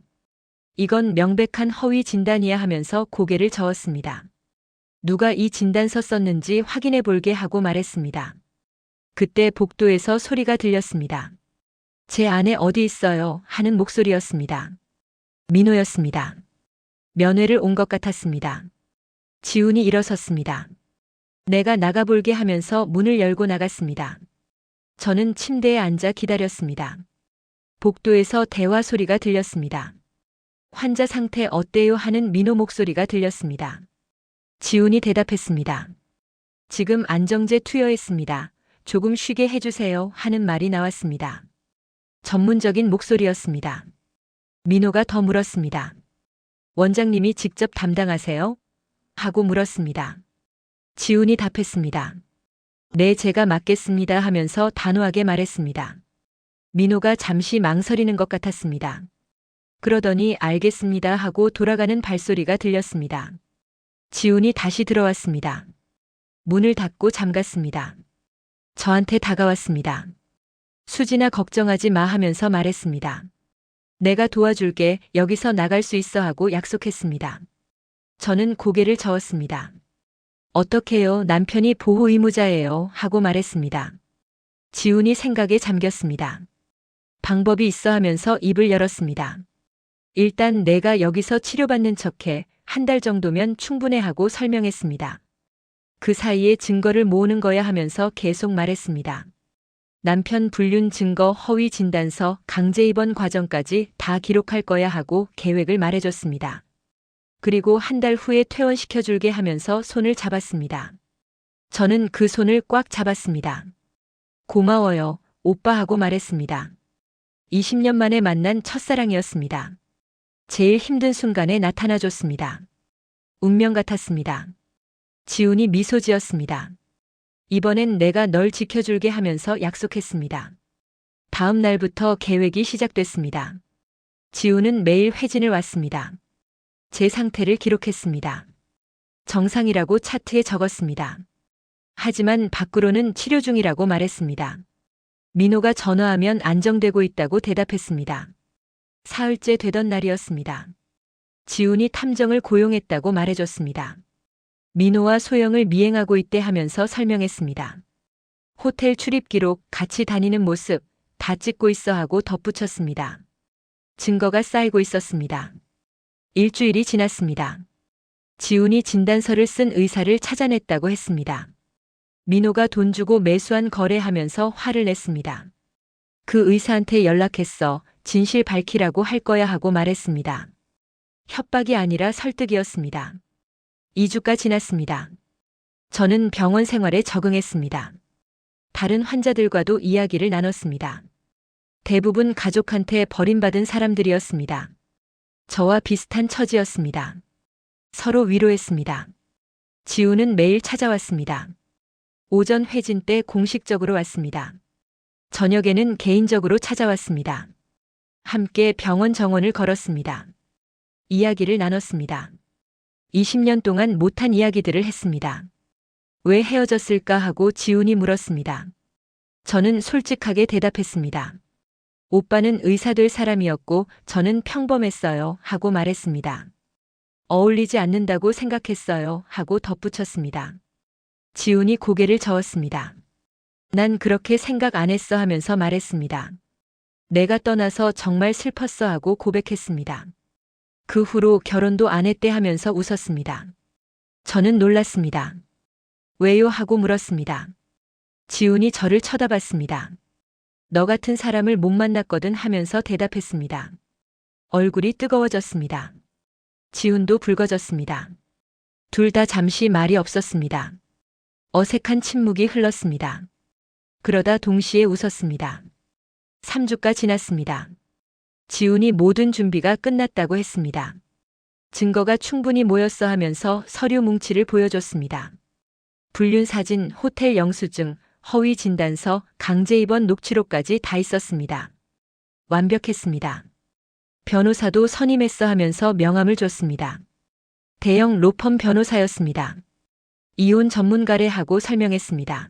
이건 명백한 허위 진단이야 하면서 고개를 저었습니다. 누가 이 진단서 썼는지 확인해 볼게 하고 말했습니다. 그때 복도에서 소리가 들렸습니다. 제 아내 어디 있어요? 하는 목소리였습니다. 민호였습니다. 면회를 온 것 같았습니다. 지훈이 일어섰습니다. 내가 나가볼게 하면서 문을 열고 나갔습니다. 저는 침대에 앉아 기다렸습니다. 복도에서 대화 소리가 들렸습니다. 환자 상태 어때요? 하는 민호 목소리가 들렸습니다. 지훈이 대답했습니다. 지금 안정제 투여했습니다. 조금 쉬게 해주세요. 하는 말이 나왔습니다. 전문적인 목소리였습니다. 민호가 더 물었습니다. 원장님이 직접 담당하세요? 하고 물었습니다. 지훈이 답했습니다. 네, 제가 맡겠습니다 하면서 단호하게 말했습니다. 민호가 잠시 망설이는 것 같았습니다. 그러더니 알겠습니다 하고 돌아가는 발소리가 들렸습니다. 지훈이 다시 들어왔습니다. 문을 닫고 잠갔습니다. 저한테 다가왔습니다. 수진아, 걱정하지 마 하면서 말했습니다. 내가 도와줄게, 여기서 나갈 수 있어 하고 약속했습니다. 저는 고개를 저었습니다. 어떡해요? 남편이 보호 의무자예요 하고 말했습니다. 지훈이 생각에 잠겼습니다. 방법이 있어 하면서 입을 열었습니다. 일단 내가 여기서 치료받는 척해, 한 달 정도면 충분해 하고 설명했습니다. 그 사이에 증거를 모으는 거야 하면서 계속 말했습니다. 남편 불륜 증거, 허위 진단서, 강제 입원 과정까지 다 기록할 거야 하고 계획을 말해줬습니다. 그리고 한 달 후에 퇴원시켜줄게 하면서 손을 잡았습니다. 저는 그 손을 꽉 잡았습니다. 고마워요, 오빠 하고 말했습니다. 20년 만에 만난 첫사랑이었습니다. 제일 힘든 순간에 나타나줬습니다. 운명 같았습니다. 지훈이 미소 지었습니다. 이번엔 내가 널 지켜줄게 하면서 약속했습니다. 다음 날부터 계획이 시작됐습니다. 지훈은 매일 회진을 왔습니다. 제 상태를 기록했습니다. 정상이라고 차트에 적었습니다. 하지만 밖으로는 치료 중이라고 말했습니다. 민호가 전화하면 안정되고 있다고 대답했습니다. 사흘째 되던 날이었습니다. 지훈이 탐정을 고용했다고 말해줬습니다. 민호와 소영을 미행하고 있대 하면서 설명했습니다. 호텔 출입 기록, 같이 다니는 모습 다 찍고 있어 하고 덧붙였습니다. 증거가 쌓이고 있었습니다. 일주일이 지났습니다. 지훈이 진단서를 쓴 의사를 찾아냈다고 했습니다. 민호가 돈 주고 매수한 거래하면서 화를 냈습니다. 그 의사한테 연락했어. 진실 밝히라고 할 거야 하고 말했습니다. 협박이 아니라 설득이었습니다. 2주가 지났습니다. 저는 병원 생활에 적응했습니다. 다른 환자들과도 이야기를 나눴습니다. 대부분 가족한테 버림받은 사람들이었습니다. 저와 비슷한 처지였습니다. 서로 위로했습니다. 지훈은 매일 찾아왔습니다. 오전 회진 때 공식적으로 왔습니다. 저녁에는 개인적으로 찾아왔습니다. 함께 병원 정원을 걸었습니다. 이야기를 나눴습니다. 20년 동안 못한 이야기들을 했습니다. 왜 헤어졌을까 하고 지훈이 물었습니다. 저는 솔직하게 대답했습니다. 오빠는 의사 될 사람이었고 저는 평범했어요 하고 말했습니다. 어울리지 않는다고 생각했어요 하고 덧붙였습니다. 지훈이 고개를 저었습니다. 난 그렇게 생각 안 했어 하면서 말했습니다. 내가 떠나서 정말 슬펐어 하고 고백했습니다. 그 후로 결혼도 안 했대 하면서 웃었습니다. 저는 놀랐습니다. 왜요 하고 물었습니다. 지훈이 저를 쳐다봤습니다. 너 같은 사람을 못 만났거든 하면서 대답했습니다. 얼굴이 뜨거워졌습니다. 지훈도 붉어졌습니다. 둘 다 잠시 말이 없었습니다. 어색한 침묵이 흘렀습니다. 그러다 동시에 웃었습니다. 3주가 지났습니다. 지훈이 모든 준비가 끝났다고 했습니다. 증거가 충분히 모였어 하면서 서류 뭉치를 보여줬습니다. 불륜 사진, 호텔 영수증, 허위 진단서, 강제 입원 녹취록까지 다 있었습니다. 완벽했습니다. 변호사도 선임했어 하면서 명함을 줬습니다. 대형 로펌 변호사였습니다. 이혼 전문가래 하고 설명했습니다.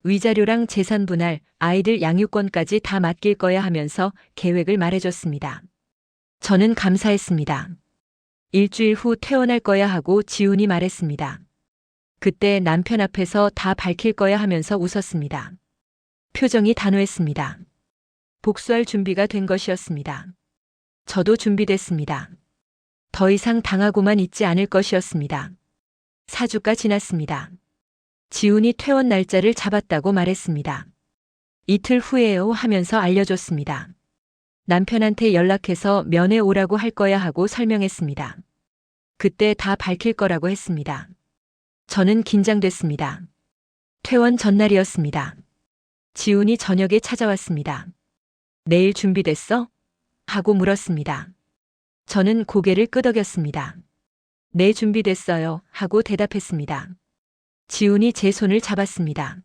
위자료랑 재산 분할, 아이들 양육권까지 다 맡길 거야 하면서 계획을 말해줬습니다. 저는 감사했습니다. 일주일 후 퇴원할 거야 하고 지훈이 말했습니다. 그때 남편 앞에서 다 밝힐 거야 하면서 웃었습니다. 표정이 단호했습니다. 복수할 준비가 된 것이었습니다. 저도 준비됐습니다. 더 이상 당하고만 있지 않을 것이었습니다. 4주가 지났습니다. 지훈이 퇴원 날짜를 잡았다고 말했습니다. 이틀 후에요 하면서 알려줬습니다. 남편한테 연락해서 면회 오라고 할 거야 하고 설명했습니다. 그때 다 밝힐 거라고 했습니다. 저는 긴장됐습니다. 퇴원 전날이었습니다. 지훈이 저녁에 찾아왔습니다. 내일 준비됐어? 하고 물었습니다. 저는 고개를 끄덕였습니다. 네, 준비됐어요 하고 대답했습니다. 지훈이 제 손을 잡았습니다.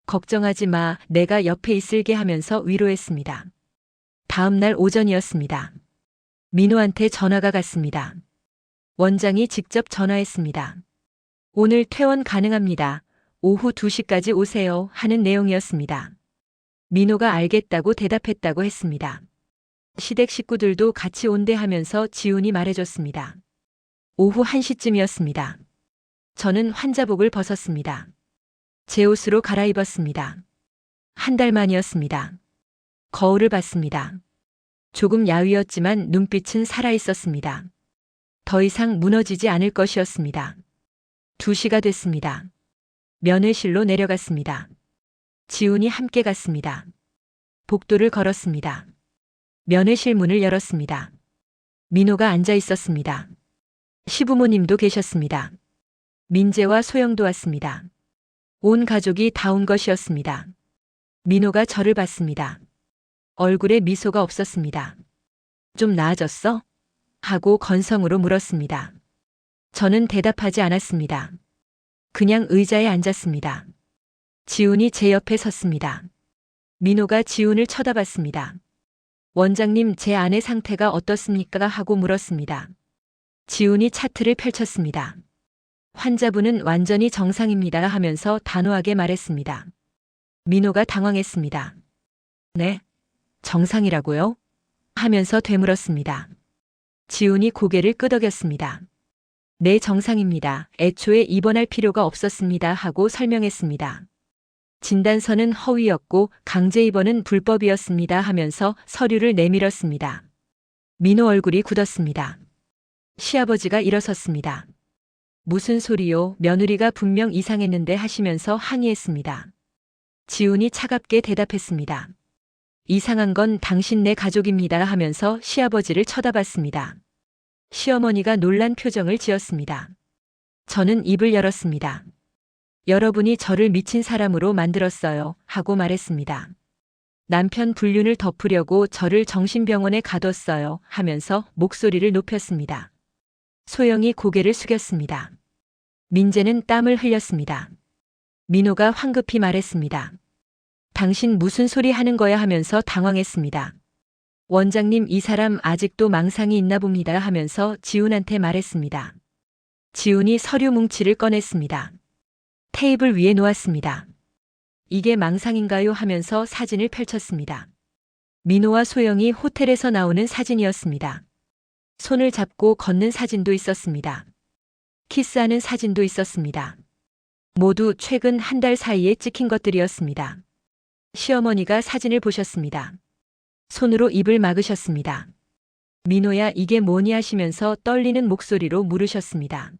걱정하지 마, 내가 옆에 있을게 하면서 위로했습니다. 다음 날 오전이었습니다. 민호한테 전화가 갔습니다. 원장이 직접 전화했습니다. 오늘 퇴원 가능합니다. 오후 2시까지 오세요 하는 내용이었습니다. 민호가 알겠다고 대답했다고 했습니다. 시댁 식구들도 같이 온대 하면서 지훈이 말해줬습니다. 오후 1시쯤이었습니다. 저는 환자복을 벗었습니다. 제 옷으로 갈아입었습니다. 한 달 만이었습니다. 거울을 봤습니다. 조금 야위었지만 눈빛은 살아있었습니다. 더 이상 무너지지 않을 것이었습니다. 2시가 됐습니다. 면회실로 내려갔습니다. 지훈이 함께 갔습니다. 복도를 걸었습니다. 면회실 문을 열었습니다. 민호가 앉아 있었습니다. 시부모님도 계셨습니다. 민재와 소영도 왔습니다. 온 가족이 다 온 것이었습니다. 민호가 저를 봤습니다. 얼굴에 미소가 없었습니다. 좀 나아졌어? 하고 건성으로 물었습니다. 저는 대답하지 않았습니다. 그냥 의자에 앉았습니다. 지훈이 제 옆에 섰습니다. 민호가 지훈을 쳐다봤습니다. 원장님, 제 아내 상태가 어떻습니까? 하고 물었습니다. 지훈이 차트를 펼쳤습니다. 환자분은 완전히 정상입니다 하면서 단호하게 말했습니다. 민호가 당황했습니다. 네? 정상이라고요? 하면서 되물었습니다. 지훈이 고개를 끄덕였습니다. 네, 정상입니다. 애초에 입원할 필요가 없었습니다 하고 설명했습니다. 진단서는 허위였고 강제 입원은 불법이었습니다 하면서 서류를 내밀었습니다. 민호 얼굴이 굳었습니다. 시아버지가 일어섰습니다. 무슨 소리요? 며느리가 분명 이상했는데 하시면서 항의했습니다. 지훈이 차갑게 대답했습니다. 이상한 건 당신네 가족입니다 하면서 시아버지를 쳐다봤습니다. 시어머니가 놀란 표정을 지었습니다. 저는 입을 열었습니다. 여러분이 저를 미친 사람으로 만들었어요 하고 말했습니다. 남편 불륜을 덮으려고 저를 정신병원에 가뒀어요 하면서 목소리를 높였습니다. 소영이 고개를 숙였습니다. 민재는 땀을 흘렸습니다. 민호가 황급히 말했습니다. 당신 무슨 소리 하는 거야 하면서 당황했습니다. 원장님, 이 사람 아직도 망상이 있나 봅니다 하면서 지훈한테 말했습니다. 지훈이 서류 뭉치를 꺼냈습니다. 테이블 위에 놓았습니다. 이게 망상인가요 하면서 사진을 펼쳤습니다. 민호와 소영이 호텔에서 나오는 사진이었습니다. 손을 잡고 걷는 사진도 있었습니다. 키스하는 사진도 있었습니다. 모두 최근 한 달 사이에 찍힌 것들이었습니다. 시어머니가 사진을 보셨습니다. 손으로 입을 막으셨습니다. 민호야, 이게 뭐니 하시면서 떨리는 목소리로 물으셨습니다.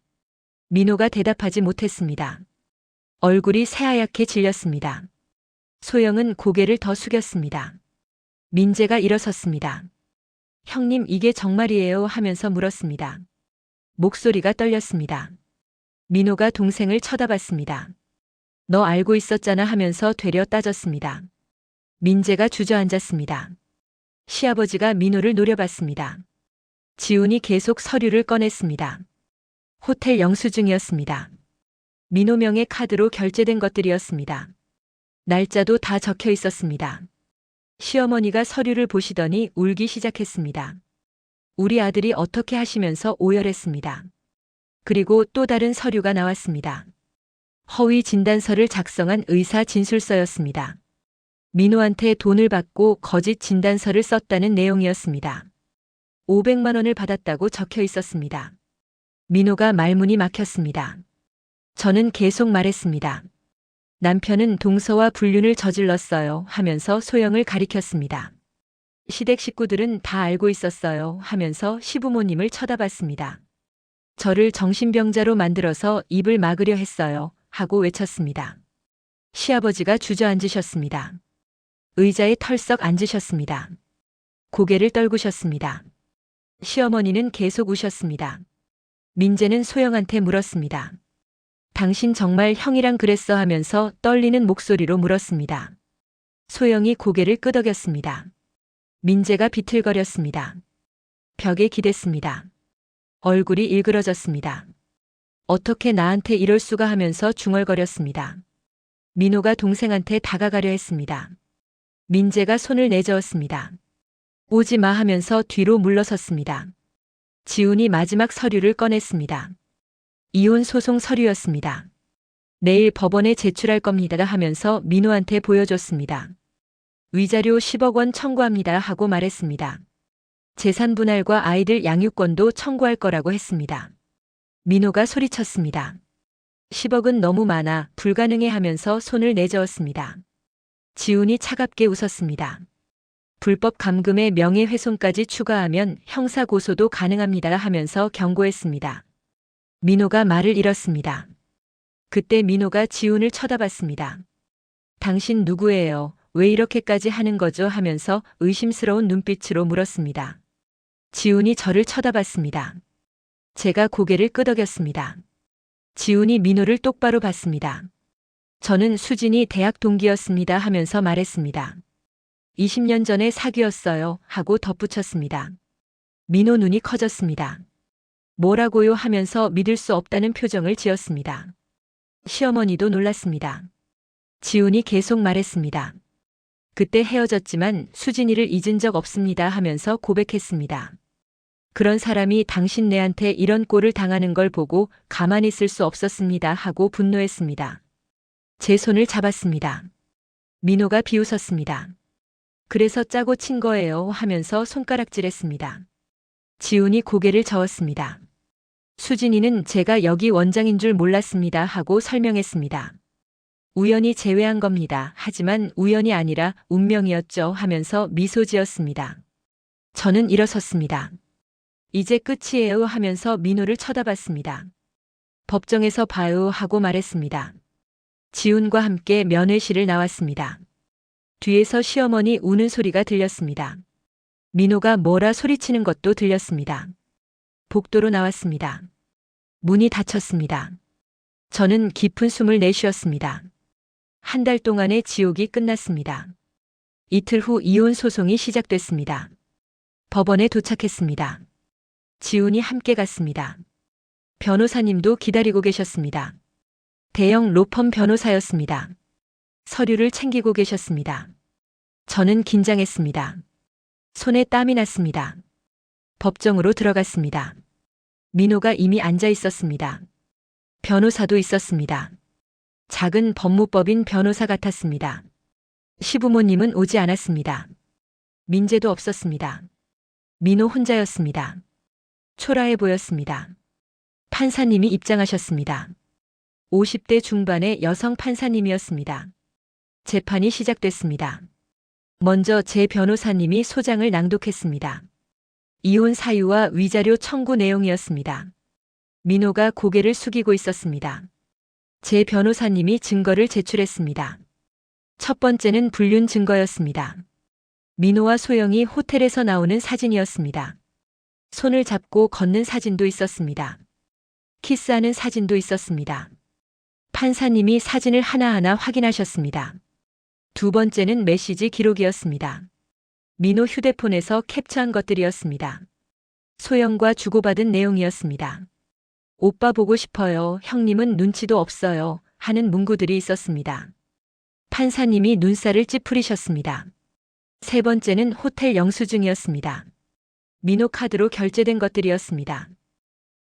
민호가 대답하지 못했습니다. 얼굴이 새하얗게 질렸습니다. 소영은 고개를 더 숙였습니다. 민재가 일어섰습니다. 형님, 이게 정말이에요 하면서 물었습니다. 목소리가 떨렸습니다. 민호가 동생을 쳐다봤습니다. 너 알고 있었잖아 하면서 되려 따졌습니다. 민재가 주저앉았습니다. 시아버지가 민호를 노려봤습니다. 지훈이 계속 서류를 꺼냈습니다. 호텔 영수증이었습니다. 민호 명의 카드로 결제된 것들이었습니다. 날짜도 다 적혀 있었습니다. 시어머니가 서류를 보시더니 울기 시작했습니다. 우리 아들이 어떻게 하시면서 오열했습니다. 그리고 또 다른 서류가 나왔습니다. 허위 진단서를 작성한 의사 진술서였습니다. 민호한테 돈을 받고 거짓 진단서를 썼다는 내용이었습니다. 500만 원을 받았다고 적혀 있었습니다. 민호가 말문이 막혔습니다. 저는 계속 말했습니다. 남편은 동서와 불륜을 저질렀어요 하면서 소영을 가리켰습니다. 시댁 식구들은 다 알고 있었어요 하면서 시부모님을 쳐다봤습니다. 저를 정신병자로 만들어서 입을 막으려 했어요 하고 외쳤습니다. 시아버지가 주저앉으셨습니다. 의자에 털썩 앉으셨습니다. 고개를 떨구셨습니다. 시어머니는 계속 우셨습니다. 민재는 소영한테 물었습니다. 당신 정말 형이랑 그랬어 하면서 떨리는 목소리로 물었습니다. 소영이 고개를 끄덕였습니다. 민재가 비틀거렸습니다. 벽에 기댔습니다. 얼굴이 일그러졌습니다. 어떻게 나한테 이럴 수가 하면서 중얼거렸습니다. 민호가 동생한테 다가가려 했습니다. 민재가 손을 내저었습니다. 오지 마 하면서 뒤로 물러섰습니다. 지훈이 마지막 서류를 꺼냈습니다. 이혼 소송 서류였습니다. 내일 법원에 제출할 겁니다 하면서 민호한테 보여줬습니다. 위자료 10억 원 청구합니다 하고 말했습니다. 재산 분할과 아이들 양육권도 청구할 거라고 했습니다. 민호가 소리쳤습니다. 10억은 너무 많아 불가능해 하면서 손을 내저었습니다. 지훈이 차갑게 웃었습니다. 불법 감금에 명예훼손까지 추가하면 형사고소도 가능합니다 하면서 경고했습니다. 민호가 말을 잃었습니다. 그때 민호가 지훈을 쳐다봤습니다. 당신 누구예요? 왜 이렇게까지 하는 거죠? 하면서 의심스러운 눈빛으로 물었습니다. 지훈이 저를 쳐다봤습니다. 제가 고개를 끄덕였습니다. 지훈이 민호를 똑바로 봤습니다. 저는 수진이 대학 동기였습니다 하면서 말했습니다. 20년 전에 사귀었어요 하고 덧붙였습니다. 민호 눈이 커졌습니다. 뭐라고요 하면서 믿을 수 없다는 표정을 지었습니다. 시어머니도 놀랐습니다. 지훈이 계속 말했습니다. 그때 헤어졌지만 수진이를 잊은 적 없습니다 하면서 고백했습니다. 그런 사람이 당신네한테 이런 꼴을 당하는 걸 보고 가만히 있을 수 없었습니다 하고 분노했습니다. 제 손을 잡았습니다. 민호가 비웃었습니다. 그래서 짜고 친 거예요 하면서 손가락질했습니다. 지훈이 고개를 저었습니다. 수진이는 제가 여기 원장인 줄 몰랐습니다 하고 설명했습니다. 우연히 제외한 겁니다. 하지만 우연이 아니라 운명이었죠 하면서 미소 지었습니다. 저는 일어섰습니다. 이제 끝이에요 하면서 민호를 쳐다봤습니다. 법정에서 봐요 하고 말했습니다. 지훈과 함께 면회실을 나왔습니다. 뒤에서 시어머니 우는 소리가 들렸습니다. 민호가 뭐라 소리치는 것도 들렸습니다. 복도로 나왔습니다. 문이 닫혔습니다. 저는 깊은 숨을 내쉬었습니다. 한 달 동안의 지옥이 끝났습니다. 이틀 후 이혼 소송이 시작됐습니다. 법원에 도착했습니다. 지훈이 함께 갔습니다. 변호사님도 기다리고 계셨습니다. 대형 로펌 변호사였습니다. 서류를 챙기고 계셨습니다. 저는 긴장했습니다. 손에 땀이 났습니다. 법정으로 들어갔습니다. 민호가 이미 앉아 있었습니다. 변호사도 있었습니다. 작은 법무법인 변호사 같았습니다. 시부모님은 오지 않았습니다. 민재도 없었습니다. 민호 혼자였습니다. 초라해 보였습니다. 판사님이 입장하셨습니다. 50대 중반의 여성 판사님이었습니다. 재판이 시작됐습니다. 먼저 제 변호사님이 소장을 낭독했습니다. 이혼 사유와 위자료 청구 내용이었습니다. 민호가 고개를 숙이고 있었습니다. 제 변호사님이 증거를 제출했습니다. 첫 번째는 불륜 증거였습니다. 민호와 소영이 호텔에서 나오는 사진이었습니다. 손을 잡고 걷는 사진도 있었습니다. 키스하는 사진도 있었습니다. 판사님이 사진을 하나하나 확인하셨습니다. 두 번째는 메시지 기록이었습니다. 민호 휴대폰에서 캡처한 것들이었습니다. 소영과 주고받은 내용이었습니다. 오빠 보고 싶어요. 형님은 눈치도 없어요. 하는 문구들이 있었습니다. 판사님이 눈살을 찌푸리셨습니다. 세 번째는 호텔 영수증이었습니다. 민호 카드로 결제된 것들이었습니다.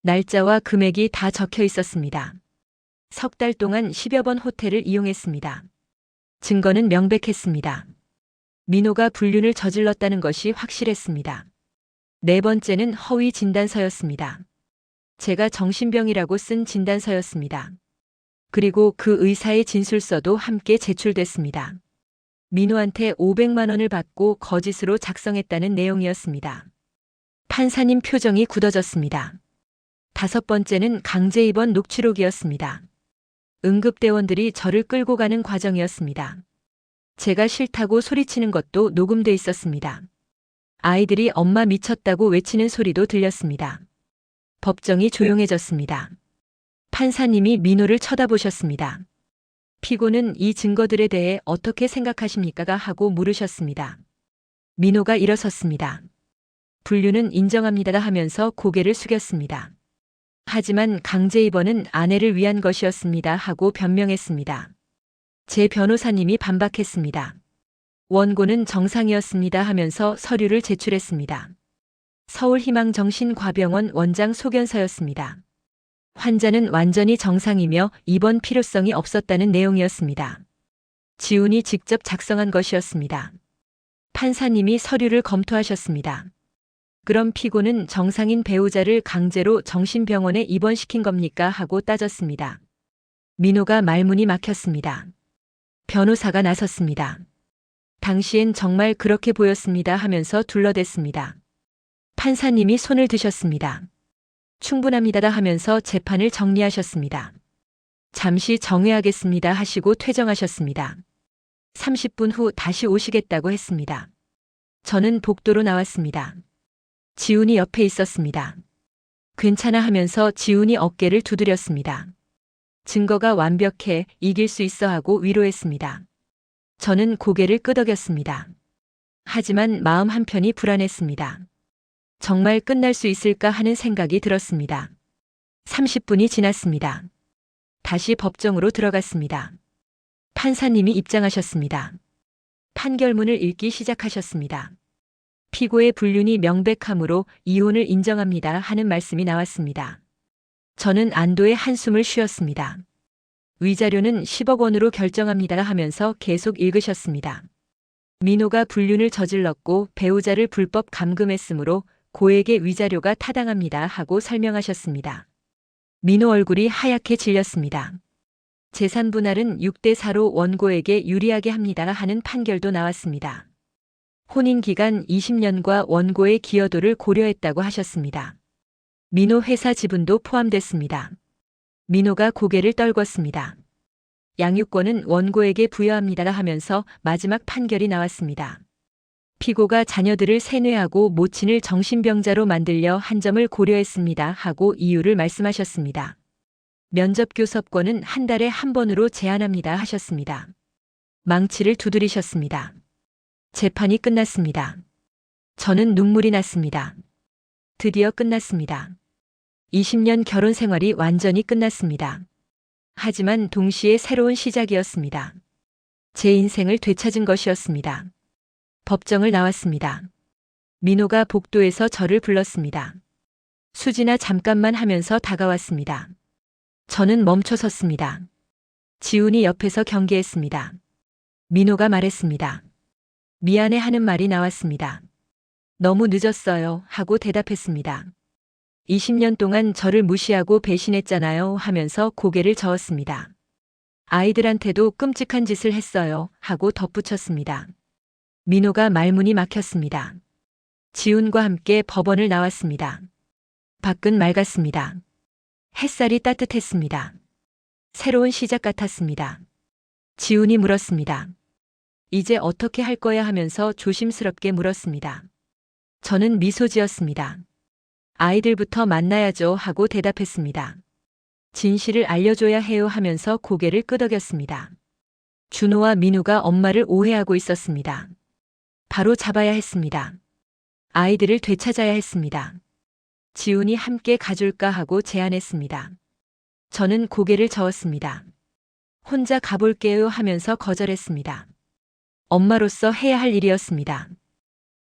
날짜와 금액이 다 적혀 있었습니다. 석 달 동안 10여 번 호텔을 이용했습니다. 증거는 명백했습니다. 민호가 불륜을 저질렀다는 것이 확실했습니다. 네 번째는 허위 진단서였습니다. 제가 정신병이라고 쓴 진단서였습니다. 그리고 그 의사의 진술서도 함께 제출됐습니다. 민호한테 500만 원을 받고 거짓으로 작성했다는 내용이었습니다. 판사님 표정이 굳어졌습니다. 다섯 번째는 강제 입원 녹취록이었습니다. 응급대원들이 저를 끌고 가는 과정이었습니다. 제가 싫다고 소리치는 것도 녹음돼 있었습니다. 아이들이 엄마 미쳤다고 외치는 소리도 들렸습니다. 법정이 조용해졌습니다. 판사님이 민호를 쳐다보셨습니다. 피고는 이 증거들에 대해 어떻게 생각하십니까? 하고 물으셨습니다. 민호가 일어섰습니다. 불륜은 인정합니다 하면서 고개를 숙였습니다. 하지만 강제 입원은 아내를 위한 것이었습니다 하고 변명했습니다. 제 변호사님이 반박했습니다. 원고는 정상이었습니다 하면서 서류를 제출했습니다. 서울희망정신과병원 원장 소견서였습니다. 환자는 완전히 정상이며 입원 필요성이 없었다는 내용이었습니다. 지훈이 직접 작성한 것이었습니다. 판사님이 서류를 검토하셨습니다. 그럼 피고는 정상인 배우자를 강제로 정신병원에 입원시킨 겁니까? 하고 따졌습니다. 민호가 말문이 막혔습니다. 변호사가 나섰습니다. 당시엔 정말 그렇게 보였습니다 하면서 둘러댔습니다. 판사님이 손을 드셨습니다. 충분합니다 하면서 재판을 정리하셨습니다. 잠시 정회하겠습니다 하시고 퇴정하셨습니다. 30분 후 다시 오시겠다고 했습니다. 저는 복도로 나왔습니다. 지훈이 옆에 있었습니다. 괜찮아 하면서 지훈이 어깨를 두드렸습니다. 증거가 완벽해, 이길 수 있어 하고 위로했습니다. 저는 고개를 끄덕였습니다. 하지만 마음 한편이 불안했습니다. 정말 끝날 수 있을까 하는 생각이 들었습니다. 30분이 지났습니다. 다시 법정으로 들어갔습니다. 판사님이 입장하셨습니다. 판결문을 읽기 시작하셨습니다. 피고의 불륜이 명백하므로 이혼을 인정합니다 하는 말씀이 나왔습니다. 저는 안도의 한숨을 쉬었습니다. 위자료는 10억 원으로 결정합니다 하면서 계속 읽으셨습니다. 민호가 불륜을 저질렀고 배우자를 불법 감금했으므로 고액의 위자료가 타당합니다 하고 설명하셨습니다. 민호 얼굴이 하얗게 질렸습니다. 재산 분할은 6대 4로 원고에게 유리하게 합니다 하는 판결도 나왔습니다. 혼인 기간 20년과 원고의 기여도를 고려했다고 하셨습니다. 민호 회사 지분도 포함됐습니다. 민호가 고개를 떨궜습니다. 양육권은 원고에게 부여합니다 하면서 마지막 판결이 나왔습니다. 피고가 자녀들을 세뇌하고 모친을 정신병자로 만들려 한 점을 고려했습니다 하고 이유를 말씀하셨습니다. 면접교섭권은 한 달에 한 번으로 제한합니다 하셨습니다. 망치를 두드리셨습니다. 재판이 끝났습니다. 저는 눈물이 났습니다. 드디어 끝났습니다. 20년 결혼 생활이 완전히 끝났습니다. 하지만 동시에 새로운 시작이었습니다. 제 인생을 되찾은 것이었습니다. 법정을 나왔습니다. 민호가 복도에서 저를 불렀습니다. 수진아 잠깐만 하면서 다가왔습니다. 저는 멈춰 섰습니다. 지훈이 옆에서 경계했습니다. 민호가 말했습니다. 미안해 하는 말이 나왔습니다. 너무 늦었어요 하고 대답했습니다. 20년 동안 저를 무시하고 배신했잖아요 하면서 고개를 저었습니다. 아이들한테도 끔찍한 짓을 했어요 하고 덧붙였습니다. 민호가 말문이 막혔습니다. 지훈과 함께 법원을 나왔습니다. 밖은 맑았습니다. 햇살이 따뜻했습니다. 새로운 시작 같았습니다. 지훈이 물었습니다. 이제 어떻게 할 거야 하면서 조심스럽게 물었습니다. 저는 미소 지었습니다. 아이들부터 만나야죠 하고 대답했습니다. 진실을 알려줘야 해요 하면서 고개를 끄덕였습니다. 준호와 민우가 엄마를 오해하고 있었습니다. 바로 잡아야 했습니다. 아이들을 되찾아야 했습니다. 지훈이 함께 가줄까 하고 제안했습니다. 저는 고개를 저었습니다. 혼자 가볼게요 하면서 거절했습니다. 엄마로서 해야 할 일이었습니다.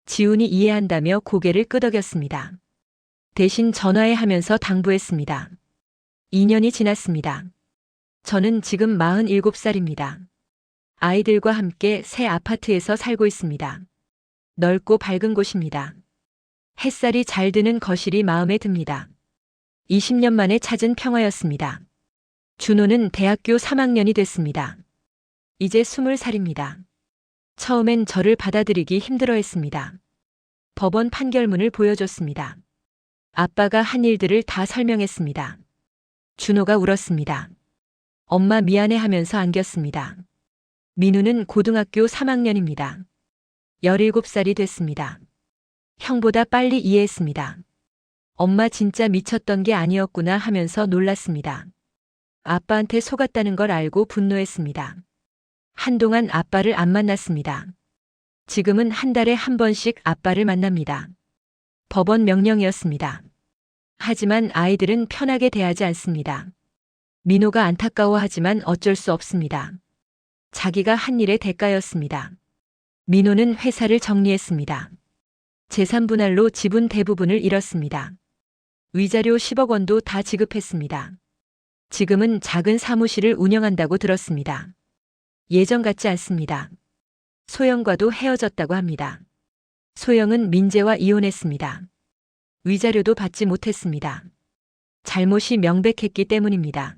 지훈이 이해한다며 고개를 끄덕였습니다. 대신 전화해 하면서 당부했습니다. 2년이 지났습니다. 저는 지금 47살입니다. 아이들과 함께 새 아파트에서 살고 있습니다. 넓고 밝은 곳입니다. 햇살이 잘 드는 거실이 마음에 듭니다. 20년 만에 찾은 평화였습니다. 준호는 대학교 3학년이 됐습니다. 이제 20살입니다. 처음엔 저를 받아들이기 힘들어했습니다. 법원 판결문을 보여줬습니다. 아빠가 한 일들을 다 설명했습니다. 준호가 울었습니다. 엄마 미안해 하면서 안겼습니다. 민우는 고등학교 3학년입니다. 17살이 됐습니다. 형보다 빨리 이해했습니다. 엄마 진짜 미쳤던 게 아니었구나 하면서 놀랐습니다. 아빠한테 속았다는 걸 알고 분노했습니다. 한동안 아빠를 안 만났습니다. 지금은 한 달에 한 번씩 아빠를 만납니다. 법원 명령이었습니다. 하지만 아이들은 편하게 대하지 않습니다. 민호가 안타까워하지만 어쩔 수 없습니다. 자기가 한 일의 대가였습니다. 민호는 회사를 정리했습니다. 재산 분할로 지분 대부분을 잃었습니다. 위자료 10억 원도 다 지급했습니다. 지금은 작은 사무실을 운영한다고 들었습니다. 예전 같지 않습니다. 소영과도 헤어졌다고 합니다. 소영은 민재와 이혼했습니다. 위자료도 받지 못했습니다. 잘못이 명백했기 때문입니다.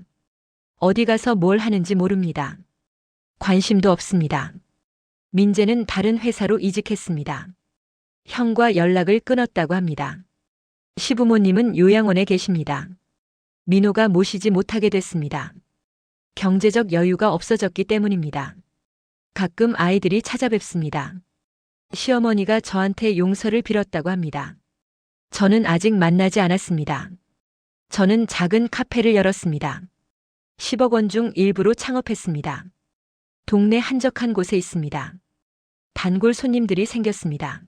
어디 가서 뭘 하는지 모릅니다. 관심도 없습니다. 민재는 다른 회사로 이직했습니다. 형과 연락을 끊었다고 합니다. 시부모님은 요양원에 계십니다. 민호가 모시지 못하게 됐습니다. 경제적 여유가 없어졌기 때문입니다. 가끔 아이들이 찾아뵙습니다. 시어머니가 저한테 용서를 빌었다고 합니다. 저는 아직 만나지 않았습니다. 저는 작은 카페를 열었습니다. 10억 원 중 일부로 창업했습니다. 동네 한적한 곳에 있습니다. 단골 손님들이 생겼습니다.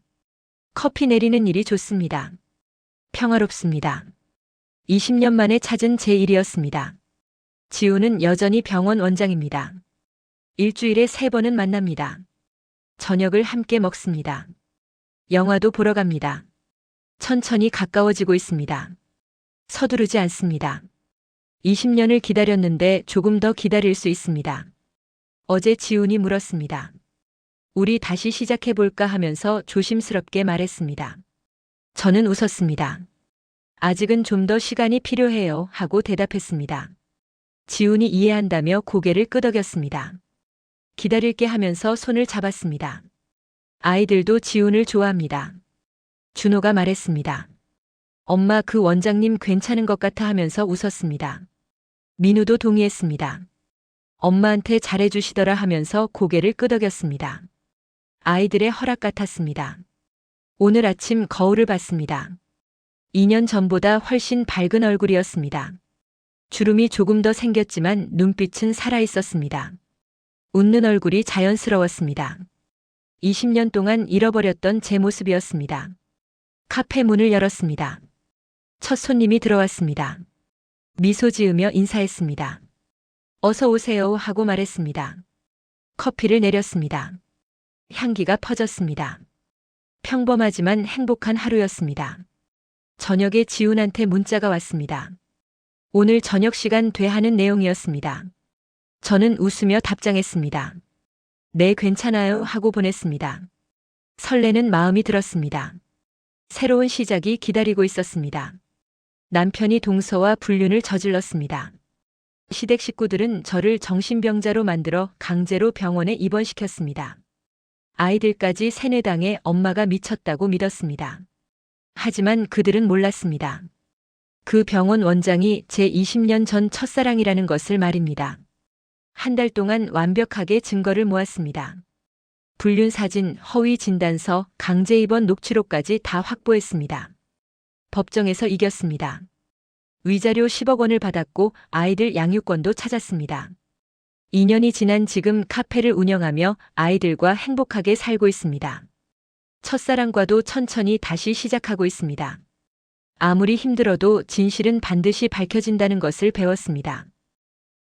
커피 내리는 일이 좋습니다. 평화롭습니다. 20년 만에 찾은 제 일이었습니다. 지우는 여전히 병원 원장입니다. 일주일에 3번은 만납니다. 저녁을 함께 먹습니다. 영화도 보러 갑니다. 천천히 가까워지고 있습니다. 서두르지 않습니다. 20년을 기다렸는데 조금 더 기다릴 수 있습니다. 어제 지훈이 물었습니다. 우리 다시 시작해볼까 하면서 조심스럽게 말했습니다. 저는 웃었습니다. 아직은 좀 더 시간이 필요해요 하고 대답했습니다. 지훈이 이해한다며 고개를 끄덕였습니다. 기다릴게 하면서 손을 잡았습니다. 아이들도 지훈을 좋아합니다. 준호가 말했습니다. 엄마 그 원장님 괜찮은 것 같아 하면서 웃었습니다. 민우도 동의했습니다. 엄마한테 잘해주시더라 하면서 고개를 끄덕였습니다. 아이들의 허락 같았습니다. 오늘 아침 거울을 봤습니다. 2년 전보다 훨씬 밝은 얼굴이었습니다. 주름이 조금 더 생겼지만 눈빛은 살아있었습니다. 웃는 얼굴이 자연스러웠습니다. 20년 동안 잃어버렸던 제 모습이었습니다. 카페 문을 열었습니다. 첫 손님이 들어왔습니다. 미소 지으며 인사했습니다. 어서 오세요 하고 말했습니다. 커피를 내렸습니다. 향기가 퍼졌습니다. 평범하지만 행복한 하루였습니다. 저녁에 지훈한테 문자가 왔습니다. 오늘 저녁 시간 돼 하는 내용이었습니다. 저는 웃으며 답장했습니다. 네, 괜찮아요 하고 보냈습니다. 설레는 마음이 들었습니다. 새로운 시작이 기다리고 있었습니다. 남편이 동서와 불륜을 저질렀습니다. 시댁 식구들은 저를 정신병자로 만들어 강제로 병원에 입원시켰습니다. 아이들까지 세뇌당해 엄마가 미쳤다고 믿었습니다. 하지만 그들은 몰랐습니다. 그 병원 원장이 제 20년 전 첫사랑이라는 것을 말입니다. 한 달 동안 완벽하게 증거를 모았습니다. 불륜 사진, 허위 진단서, 강제 입원 녹취록까지 다 확보했습니다. 법정에서 이겼습니다. 위자료 10억 원을 받았고 아이들 양육권도 찾았습니다. 2년이 지난 지금 카페를 운영하며 아이들과 행복하게 살고 있습니다. 첫사랑과도 천천히 다시 시작하고 있습니다. 아무리 힘들어도 진실은 반드시 밝혀진다는 것을 배웠습니다.